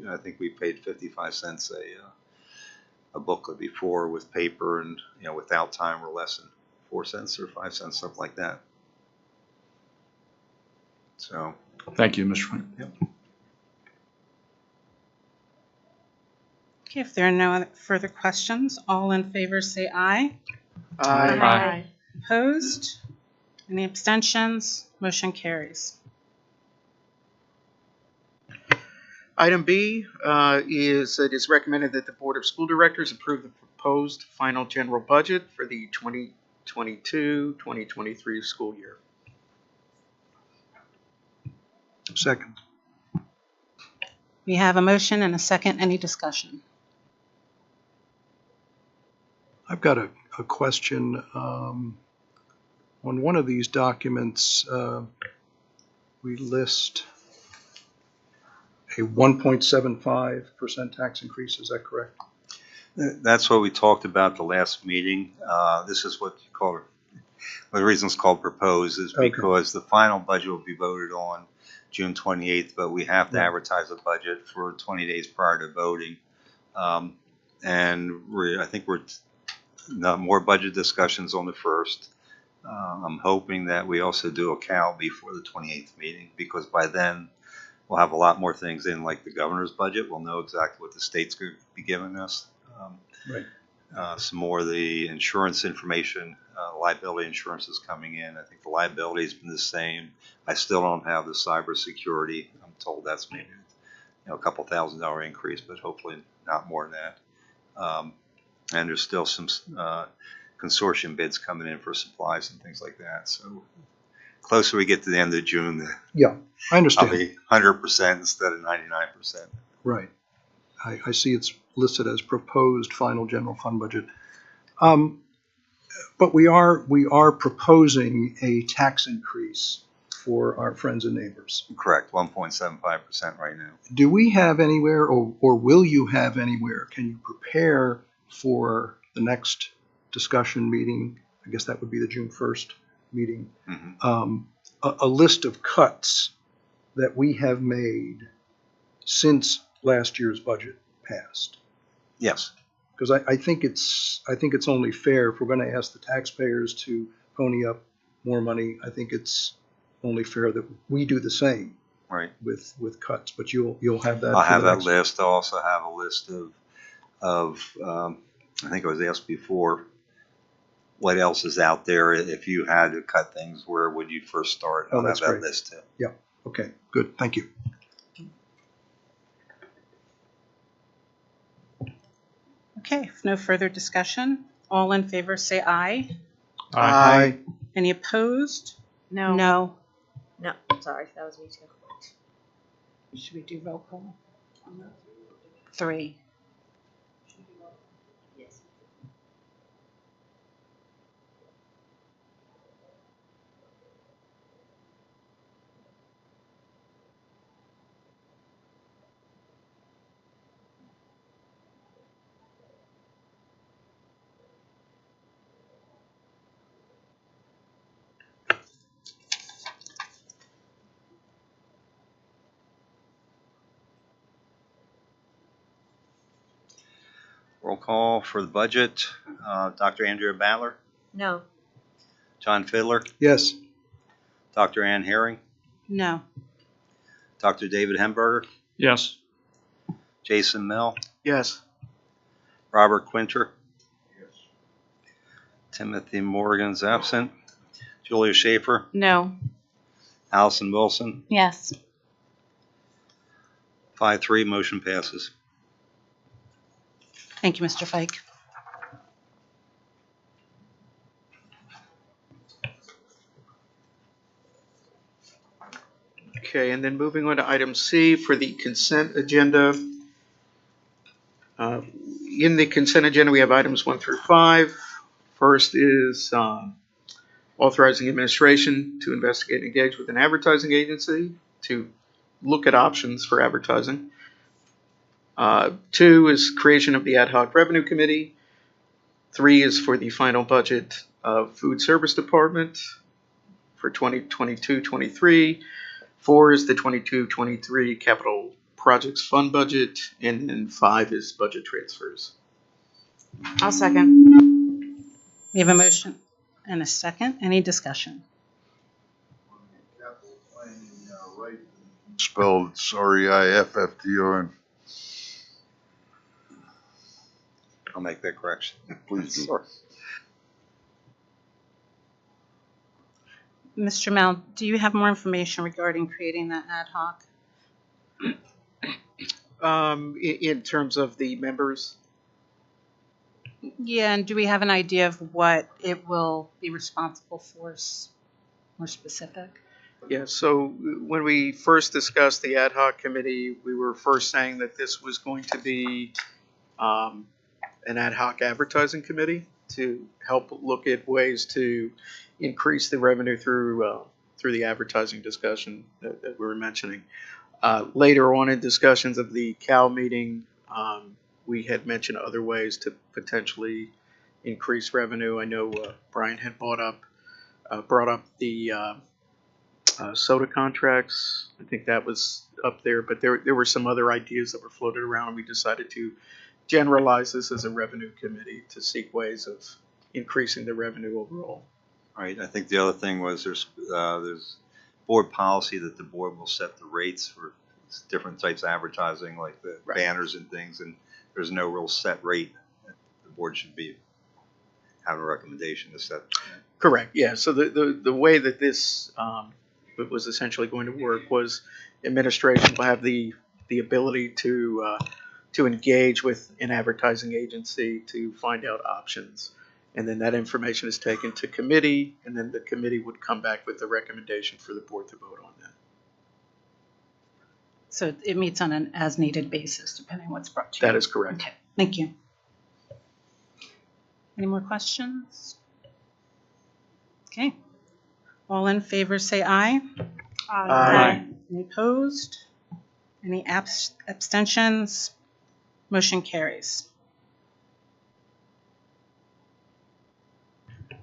I think we paid 55 cents a booklet before with paper, and without time we're less than 4 cents or 5 cents, something like that. So thank you, Mr. Frank. Yep. Okay, if there are no further questions, all in favor say aye. Aye. Opposed? Any abstentions? Motion carries. Item B is it is recommended that the Board of School Directors approve the proposed final general budget for the 2022-2023 school year. Second. We have a motion and a second. Any discussion? I've got a question. On one of these documents, we list a 1.75% tax increase. Is that correct? That's what we talked about the last meeting. This is what you call, the reason it's called proposed is because the final budget will be voted on June 28th, but we have to advertise a budget for 20 days prior to voting. And I think we're more budget discussions on the 1st. I'm hoping that we also do a CAL before the 28th meeting, because by then we'll have a lot more things in, like the governor's budget. We'll know exactly what the state's going to be giving us. Some more of the insurance information, liability insurance is coming in. I think the liability has been the same. I still don't have the cybersecurity. I'm told that's maybe a couple $1,000 increase, but hopefully not more than that. And there's still some consortium bids coming in for supplies and things like that. So closer we get to the end of June, Yeah, I understand. I'll be 100% instead of 99%. Right. I see it's listed as proposed final general fund budget. But we are proposing a tax increase for our friends and neighbors. Correct, 1.75% right now. Do we have anywhere, or will you have anywhere, can you prepare for the next discussion meeting? I guess that would be the June 1st meeting. A list of cuts that we have made since last year's budget passed. Yes. Because I think it's only fair if we're going to ask the taxpayers to pony up more money. I think it's only fair that we do the same. Right. With cuts. But you'll have that. I'll have that list. I'll also have a list of I think I was asked before, what else is out there? If you had to cut things, where would you first start? I'll have that list too. Yeah. Okay. Good. Thank you. Okay, if no further discussion, all in favor say aye. Aye. Any opposed? No. No. No, sorry, that was me too. Should we do roll call? 3. Yes. Roll call for the budget. Dr. Andrea Battler, No. John Fiddler, Yes. Dr. Ann Herring, No. Dr. David Hemberger, Yes. Jason Mill, Yes. Robert Quinter, Timothy Morgan's absent, Julia Schaefer, No. Allison Wilson, Yes. 5-3, motion passes. Thank you, Mr. Fike. Okay, and then moving on to item C for the consent agenda. In the consent agenda, we have items 1 through 5. First is authorizing administration to investigate and engage with an advertising agency to look at options for advertising. 2 is creation of the ad hoc revenue committee. 3 is for the final budget of food service department for 2022-23. 4 is the 22-23 capital projects fund budget, and then 5 is budget transfers. I'll second. We have a motion and a second. Any discussion? Spelled Sorry-I-F-F-T-O-N. I'll make that correction. Please do. Sorry. Mr. Mel, do you have more information regarding creating that ad hoc? In terms of the members, Yeah, and do we have an idea of what it will be responsible for, more specific? Yeah, so when we first discussed the ad hoc committee, we were first saying that this was going to be an ad hoc advertising committee to help look at ways to increase the revenue through the advertising discussion that we were mentioning. Later on in discussions of the CAL meeting, we had mentioned other ways to potentially increase revenue. I know Brian had brought up the soda contracts. I think that was up there, but there were some other ideas that were floated around, and we decided to generalize this as a revenue committee to seek ways of increasing the revenue overall. Right. I think the other thing was there's board policy that the board will set the rates for different types of advertising, like the Right. banners and things, and there's no real set rate. The board should have a recommendation to set. Correct. Yeah. So the way that this was essentially going to work was administration will have the ability to engage with an advertising agency to find out options, and then that information is taken to committee, and then the committee would come back with a recommendation for the board to vote on that. So it meets on an as-needed basis, depending on what's brought to you. That is correct. Okay, thank you. Any more questions? Okay. All in favor say aye. Aye. Any opposed? Any abstentions? Motion carries.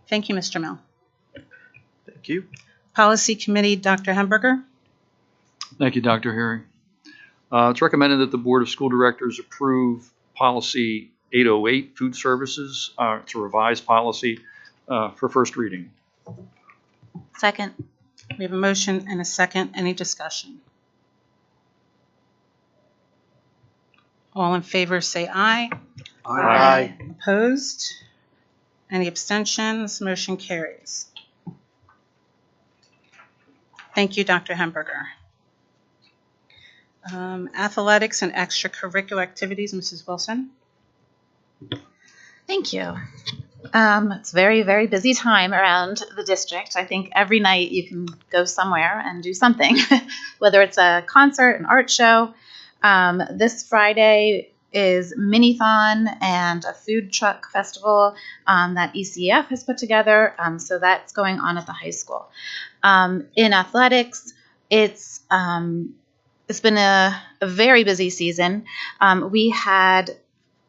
Thank you, Mr. Mill. Thank you. Policy Committee, Dr. Hemberger. Thank you, Dr. Herring. It's recommended that the Board of School Directors approve Policy 808, Food Services. It's a revised policy for first reading. Second. We have a motion and a second. Any discussion? All in favor say aye. Aye. Opposed? Any abstentions? Motion carries. Thank you, Dr. Hemberger. Athletics and extracurricular activities, Mrs. Wilson. Thank you. It's a very, very busy time around the district. I think every night you can go somewhere and do something, whether it's a concert, an art show. This Friday is Minithon and a food truck festival that ECF has put together. So that's going on at the high school. In athletics, it's been a very busy season. We had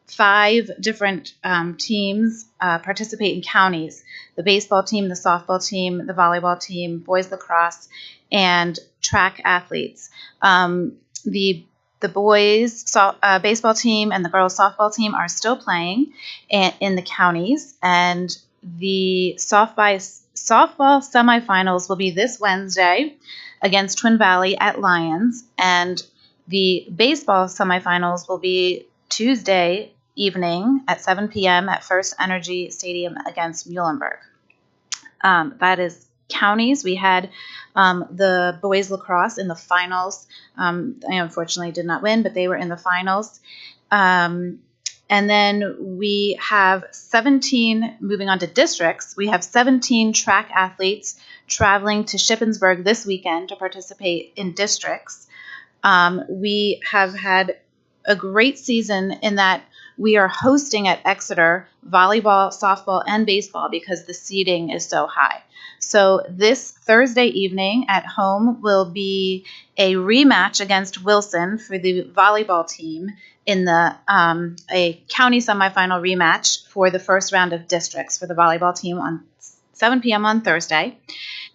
5 different teams participate in counties: the baseball team, the softball team, the volleyball team, boys lacrosse, and track athletes. The boys baseball team and the girls softball team are still playing in the counties, and the softball semifinals will be this Wednesday against Twin Valley at Lions, and the baseball semifinals will be Tuesday evening at 7 p.m. at First Energy Stadium against Muhlenberg. That is counties. We had the boys lacrosse in the finals. They unfortunately did not win, but they were in the finals. And then we have 17, moving on to districts, we have 17 track athletes traveling to Shippensburg this weekend to participate in districts. We have had a great season in that we are hosting at Exeter volleyball, softball, and baseball because the seating is so high. So this Thursday evening at home will be a rematch against Wilson for the volleyball team in the a county semifinal rematch for the first round of districts for the volleyball team on 7 p.m. on Thursday.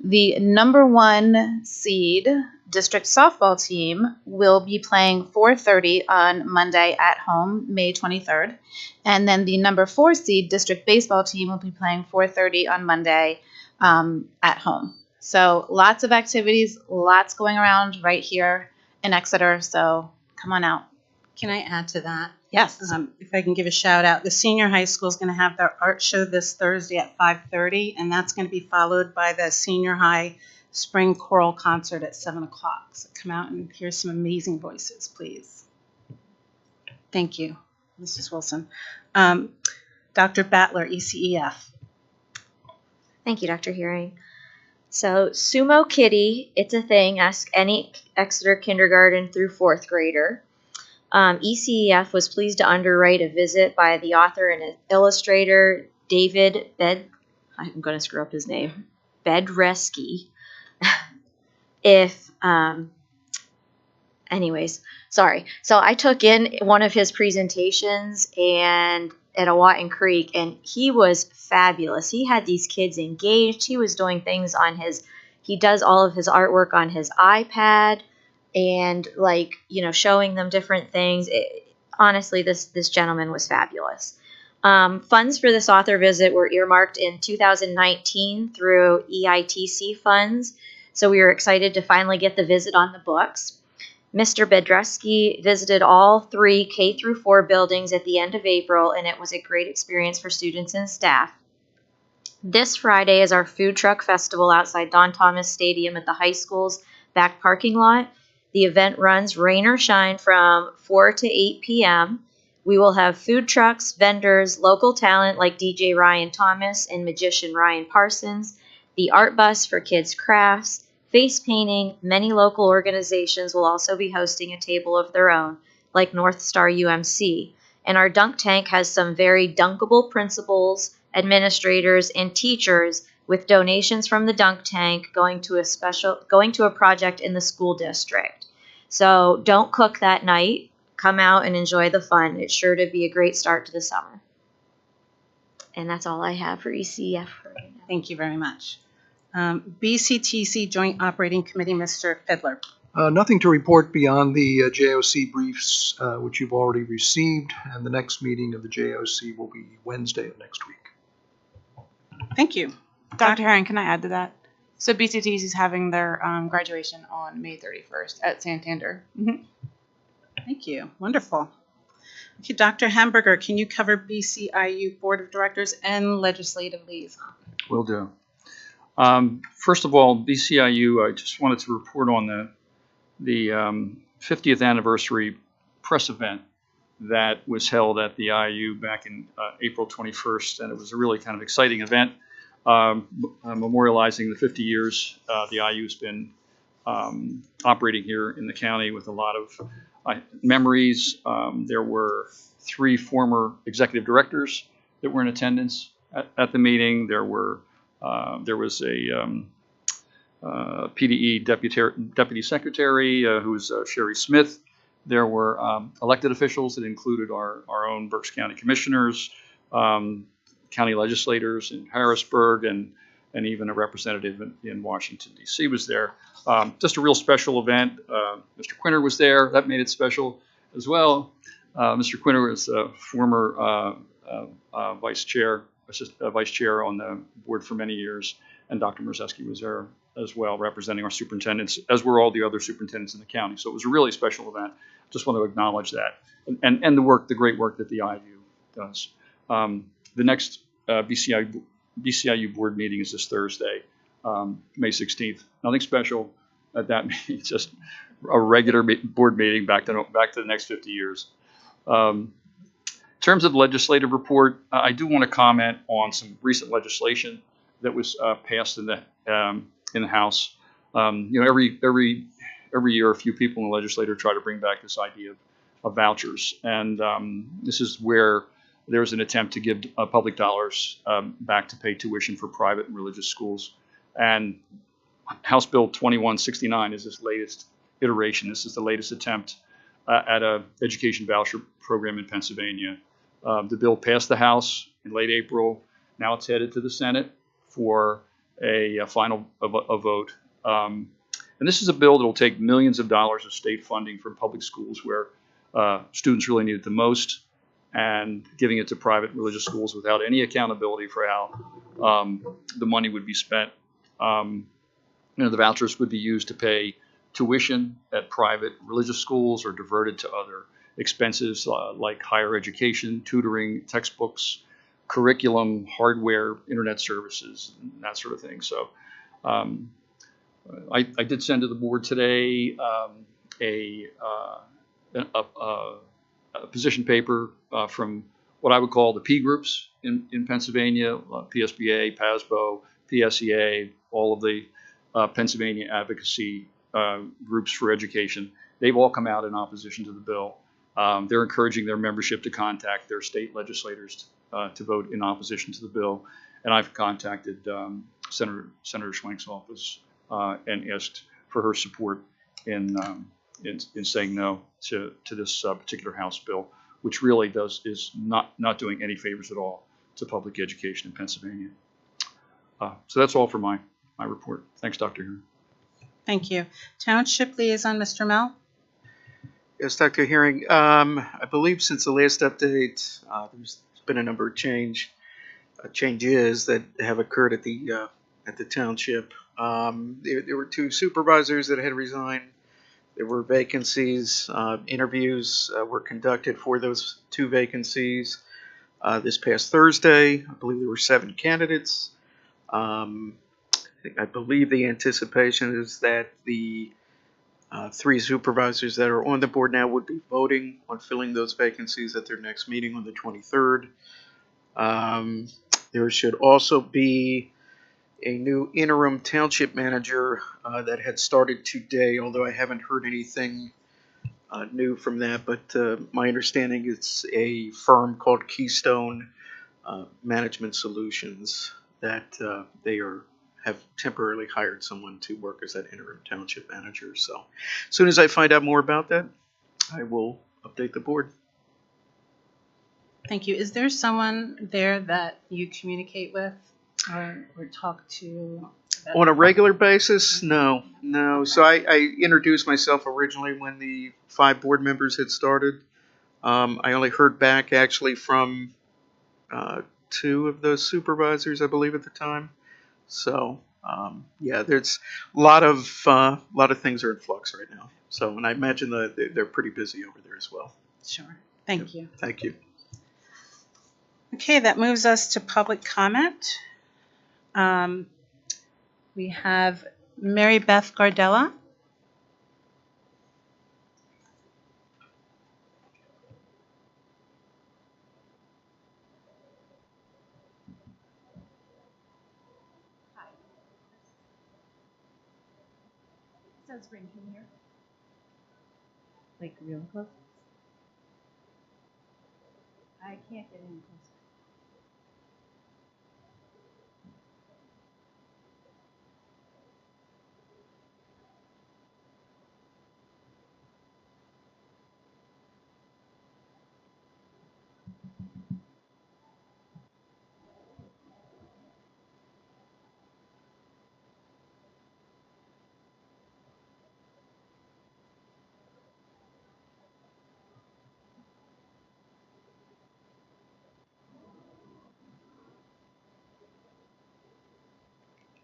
The number 1 seed district softball team will be playing 4:30 on Monday at home, May 23rd. And then the number 4 seed district baseball team will be playing 4:30 on Monday at home. So lots of activities, lots going around right here in Exeter. So come on out. Can I add to that? Yes. If I can give a shout out, the senior high school is going to have their art show this Thursday at 5:30, and that's going to be followed by the senior high spring choral concert at 7 o'clock. So come out and hear some amazing voices, please. Thank you, Mrs. Wilson. Dr. Battler, ECEF. Thank you, Dr. Hearing. So, Sumo Kitty, it's a thing. Ask any Exeter kindergarten through fourth grader. ECEF was pleased to underwrite a visit by the author and illustrator David I'm going to screw up his name, Bedreski. Anyways, sorry. So I took in one of his presentations and at Awatin Creek, and he was fabulous. He had these kids engaged. He was doing things on he does all of his artwork on his iPad and showing them different things. Honestly, this gentleman was fabulous. Funds for this author visit were earmarked in 2019 through EITC funds. So we were excited to finally get the visit on the books. Mr. Bedreski visited all 3 K-4 buildings at the end of April, and it was a great experience for students and staff. This Friday is our food truck festival outside Don Thomas Stadium at the high school's back parking lot. The event runs rain or shine from 4 to 8 p.m. We will have food trucks, vendors, local talent like DJ Ryan Thomas and magician Ryan Parsons, the art bus for kids' crafts, face painting. Many local organizations will also be hosting a table of their own, like North Star UMC. And our dunk tank has some very dunkable principals, administrators, and teachers with donations from the dunk tank going to a project in the school district. So don't cook that night. Come out and enjoy the fun. It's sure to be a great start to the summer. And that's all I have for ECF right now. Thank you very much. BCTC Joint Operating Committee, Mr. Fiddler. Nothing to report beyond the JOC briefs, which you've already received, and the next meeting of the JOC will be Wednesday of next week. Thank you. Dr. Herring, can I add to that? So BCTC is having their graduation on May 31st at Santander. Mm-hmm. Thank you. Wonderful. Okay, Dr. Hamburger, can you cover BCIU Board of Directors and Legislative Liaison? Will do. First of all, BCIU, I just wanted to report on the 50th anniversary press event that was held at the IU back in April 21st, and it was a really kind of exciting event, memorializing the 50 years the IU has been operating here in the county with a lot of memories. There were 3 former executive directors that were in attendance at the meeting. There was a PDE deputy secretary who was Sherry Smith. There were elected officials that included our own Berks County commissioners, county legislators in Harrisburg, and even a representative in Washington, D.C. was there. Just a real special event. Mr. Quinter was there. That made it special as well. Mr. Quinter was a former vice chair on the board for many years, and Dr. Mrzeski was there as well, representing our superintendents, as were all the other superintendents in the county. So it was a really special event. Just want to acknowledge that, and the great work that the IU does. The next BCIU board meeting is this Thursday, May 16th. Nothing special at that meeting, just a regular board meeting back to the next 50 years. In terms of legislative report, I do want to comment on some recent legislation that was passed in the House. Every year, a few people in the legislature try to bring back this idea of vouchers, and this is where there's an attempt to give public dollars back to pay tuition for private and religious schools. And House Bill 2169 is this latest iteration. This is the latest attempt at an education voucher program in Pennsylvania. The bill passed the House in late April. Now it's headed to the Senate for a final vote. And this is a bill that will take millions of dollars of state funding from public schools where students really need it the most, and giving it to private religious schools without any accountability for how the money would be spent. The vouchers would be used to pay tuition at private religious schools or diverted to other expenses like higher education, tutoring, textbooks, curriculum, hardware, internet services, and that sort of thing. So I did send to the board today a position paper from what I would call the P groups in Pennsylvania, PSBA, PASBO, PSEA, all of the Pennsylvania advocacy groups for education. They've all come out in opposition to the bill. They're encouraging their membership to contact their state legislators to vote in opposition to the bill. And I've contacted Senator Schwenk's office and asked for her support in saying no to this particular House bill, which really is not doing any favors at all to public education in Pennsylvania. So that's all for my report. Thanks, Dr. Heron. Thank you. Township Liaison, Mr. Mel? Yes, Dr. Herring. I believe since the last update, there's been a number of changes that have occurred at the township. There were 2 supervisors that had resigned. There were vacancies. Interviews were conducted for those 2 vacancies this past Thursday. I believe there were 7 candidates. I believe the anticipation is that the 3 supervisors that are on the board now would be voting on filling those vacancies at their next meeting on the 23rd. There should also be a new interim township manager that had started today, although I haven't heard anything new from that. But my understanding it's a firm called Keystone Management Solutions that they have temporarily hired someone to work as that interim township manager. So as soon as I find out more about that, I will update the board. Thank you. Is there someone there that you communicate with or talk to? On a regular basis? No. So I introduced myself originally when the 5 board members had started. I only heard back actually from 2 of those supervisors, I believe, at the time. So yeah, there's a lot of things are in flux right now. So, and I imagine that they're pretty busy over there as well. Sure. Thank you. Thank you. Okay, that moves us to public comment. We have Mary Beth Gardella. Says bring him here. Like real close? I can't get any closer.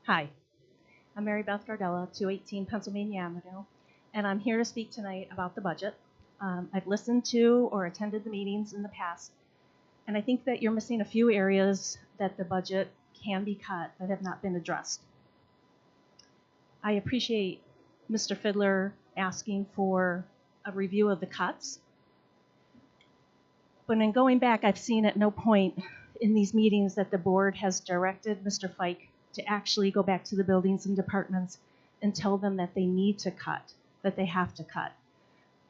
Hi, I'm Mary Beth Gardella, 218 Pennsylvania Avenue, and I'm here to speak tonight about the budget. I've listened to or attended the meetings in the past, and I think that you're missing a few areas that the budget can be cut that have not been addressed. I appreciate Mr. Fiddler asking for a review of the cuts, but in going back, I've seen at no point in these meetings that the board has directed Mr. Fike to actually go back to the buildings and departments and tell them that they need to cut, that they have to cut.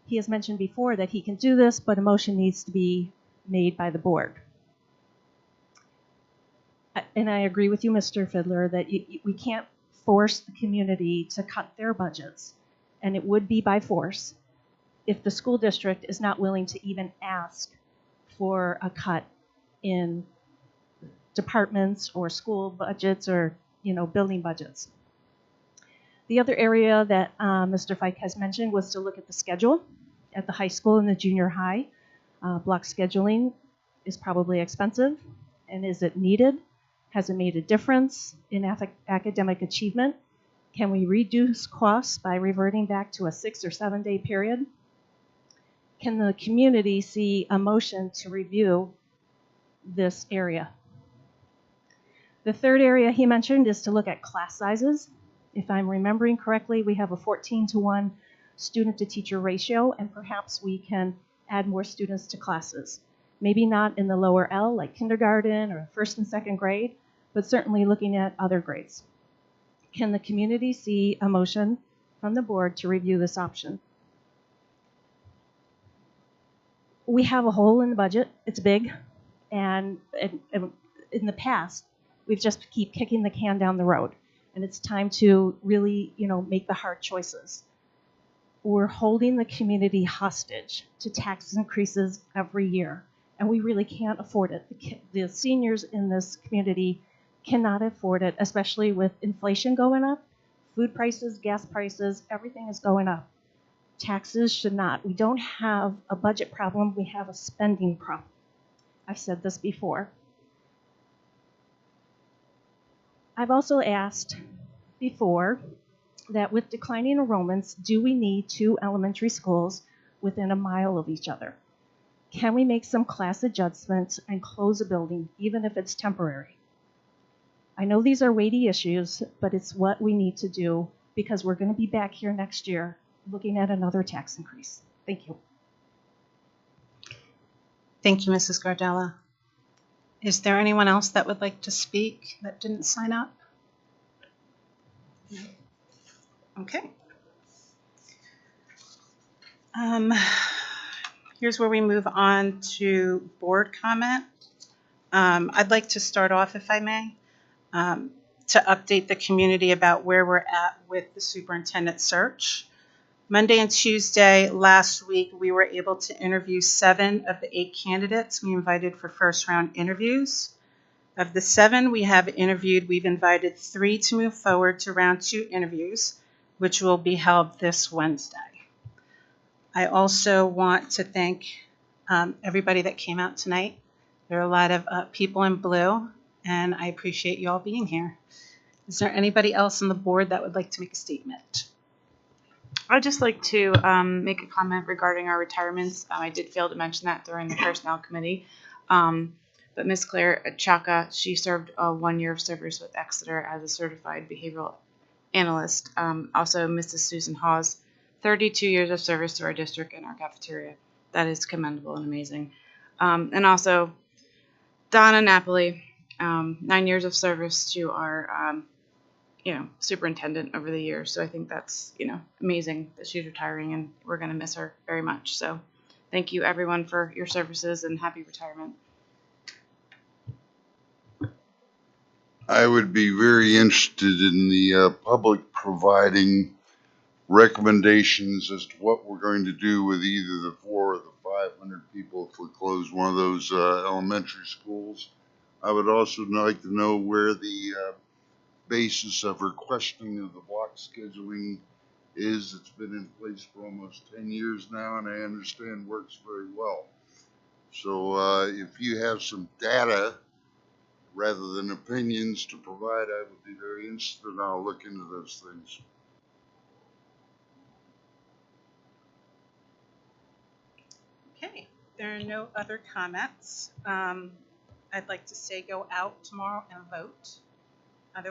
He has mentioned before that he can do this, but a motion needs to be made by the board. And I agree with you, Mr. Fiddler, that we can't force the community to cut their budgets, and it would be by force if the school district is not willing to even ask for a cut in departments or school budgets or, building budgets. The other area that Mr. Fike has mentioned was to look at the schedule at the high school and the junior high. Block scheduling is probably expensive, and is it needed? Has it made a difference in academic achievement? Can we reduce costs by reverting back to a 6 or 7 day period? Can the community see a motion to review this area? The third area he mentioned is to look at class sizes. If I'm remembering correctly, we have a 14-to-1 student to teacher ratio, and perhaps we can add more students to classes. Maybe not in the lower L, like kindergarten or first and second grade, but certainly looking at other grades. Can the community see a motion from the board to review this option? We have a hole in the budget. It's big. And in the past, we've just keep kicking the can down the road. And it's time to really, make the hard choices. We're holding the community hostage to tax increases every year, and we really can't afford it. The seniors in this community cannot afford it, especially with inflation going up, food prices, gas prices, everything is going up. Taxes should not. We don't have a budget problem, we have a spending problem. I've said this before. I've also asked before that with declining enrollments, do we need 2 elementary schools within a mile of each other? Can we make some class adjustments and close a building, even if it's temporary? I know these are weighty issues, but it's what we need to do because we're going to be back here next year looking at another tax increase. Thank you. Thank you, Mrs. Gardella. Is there anyone else that would like to speak that didn't sign up? Okay. Here's where we move on to board comment. I'd like to start off, if I may, to update the community about where we're at with the superintendent search. Monday and Tuesday last week, we were able to interview 7 of the 8 candidates we invited for first round interviews. Of the 7 we have interviewed, we've invited 3 to move forward to round 2 interviews, which will be held this Wednesday. I also want to thank everybody that came out tonight. There are a lot of people in blue, and I appreciate you all being here. Is there anybody else on the board that would like to make a statement? I'd just like to make a comment regarding our retirements. I did fail to mention that during the personnel committee. But Ms. Claire Chaka, she served 1 year of service with Exeter as a certified behavioral analyst. Also, Mrs. Susan Hawes, 32 years of service to our district and our cafeteria. That is commendable and amazing. And also, Donna Napoli, 9 years of service to our superintendent over the years. So I think that's, amazing that she's retiring, and we're going to miss her very much. So thank you, everyone, for your services, and happy retirement. I would be very interested in the public providing recommendations as to what we're going to do with either the 400 or the 500 people if we close one of those elementary schools. I would also like to know where the basis of requesting of the block scheduling is. It's been in place for almost 10 years now, and I understand works very well. So if you have some data rather than opinions to provide, I would be very interested, and I'll look into those things. Okay, there are no other comments. I'd like to say go out tomorrow and vote.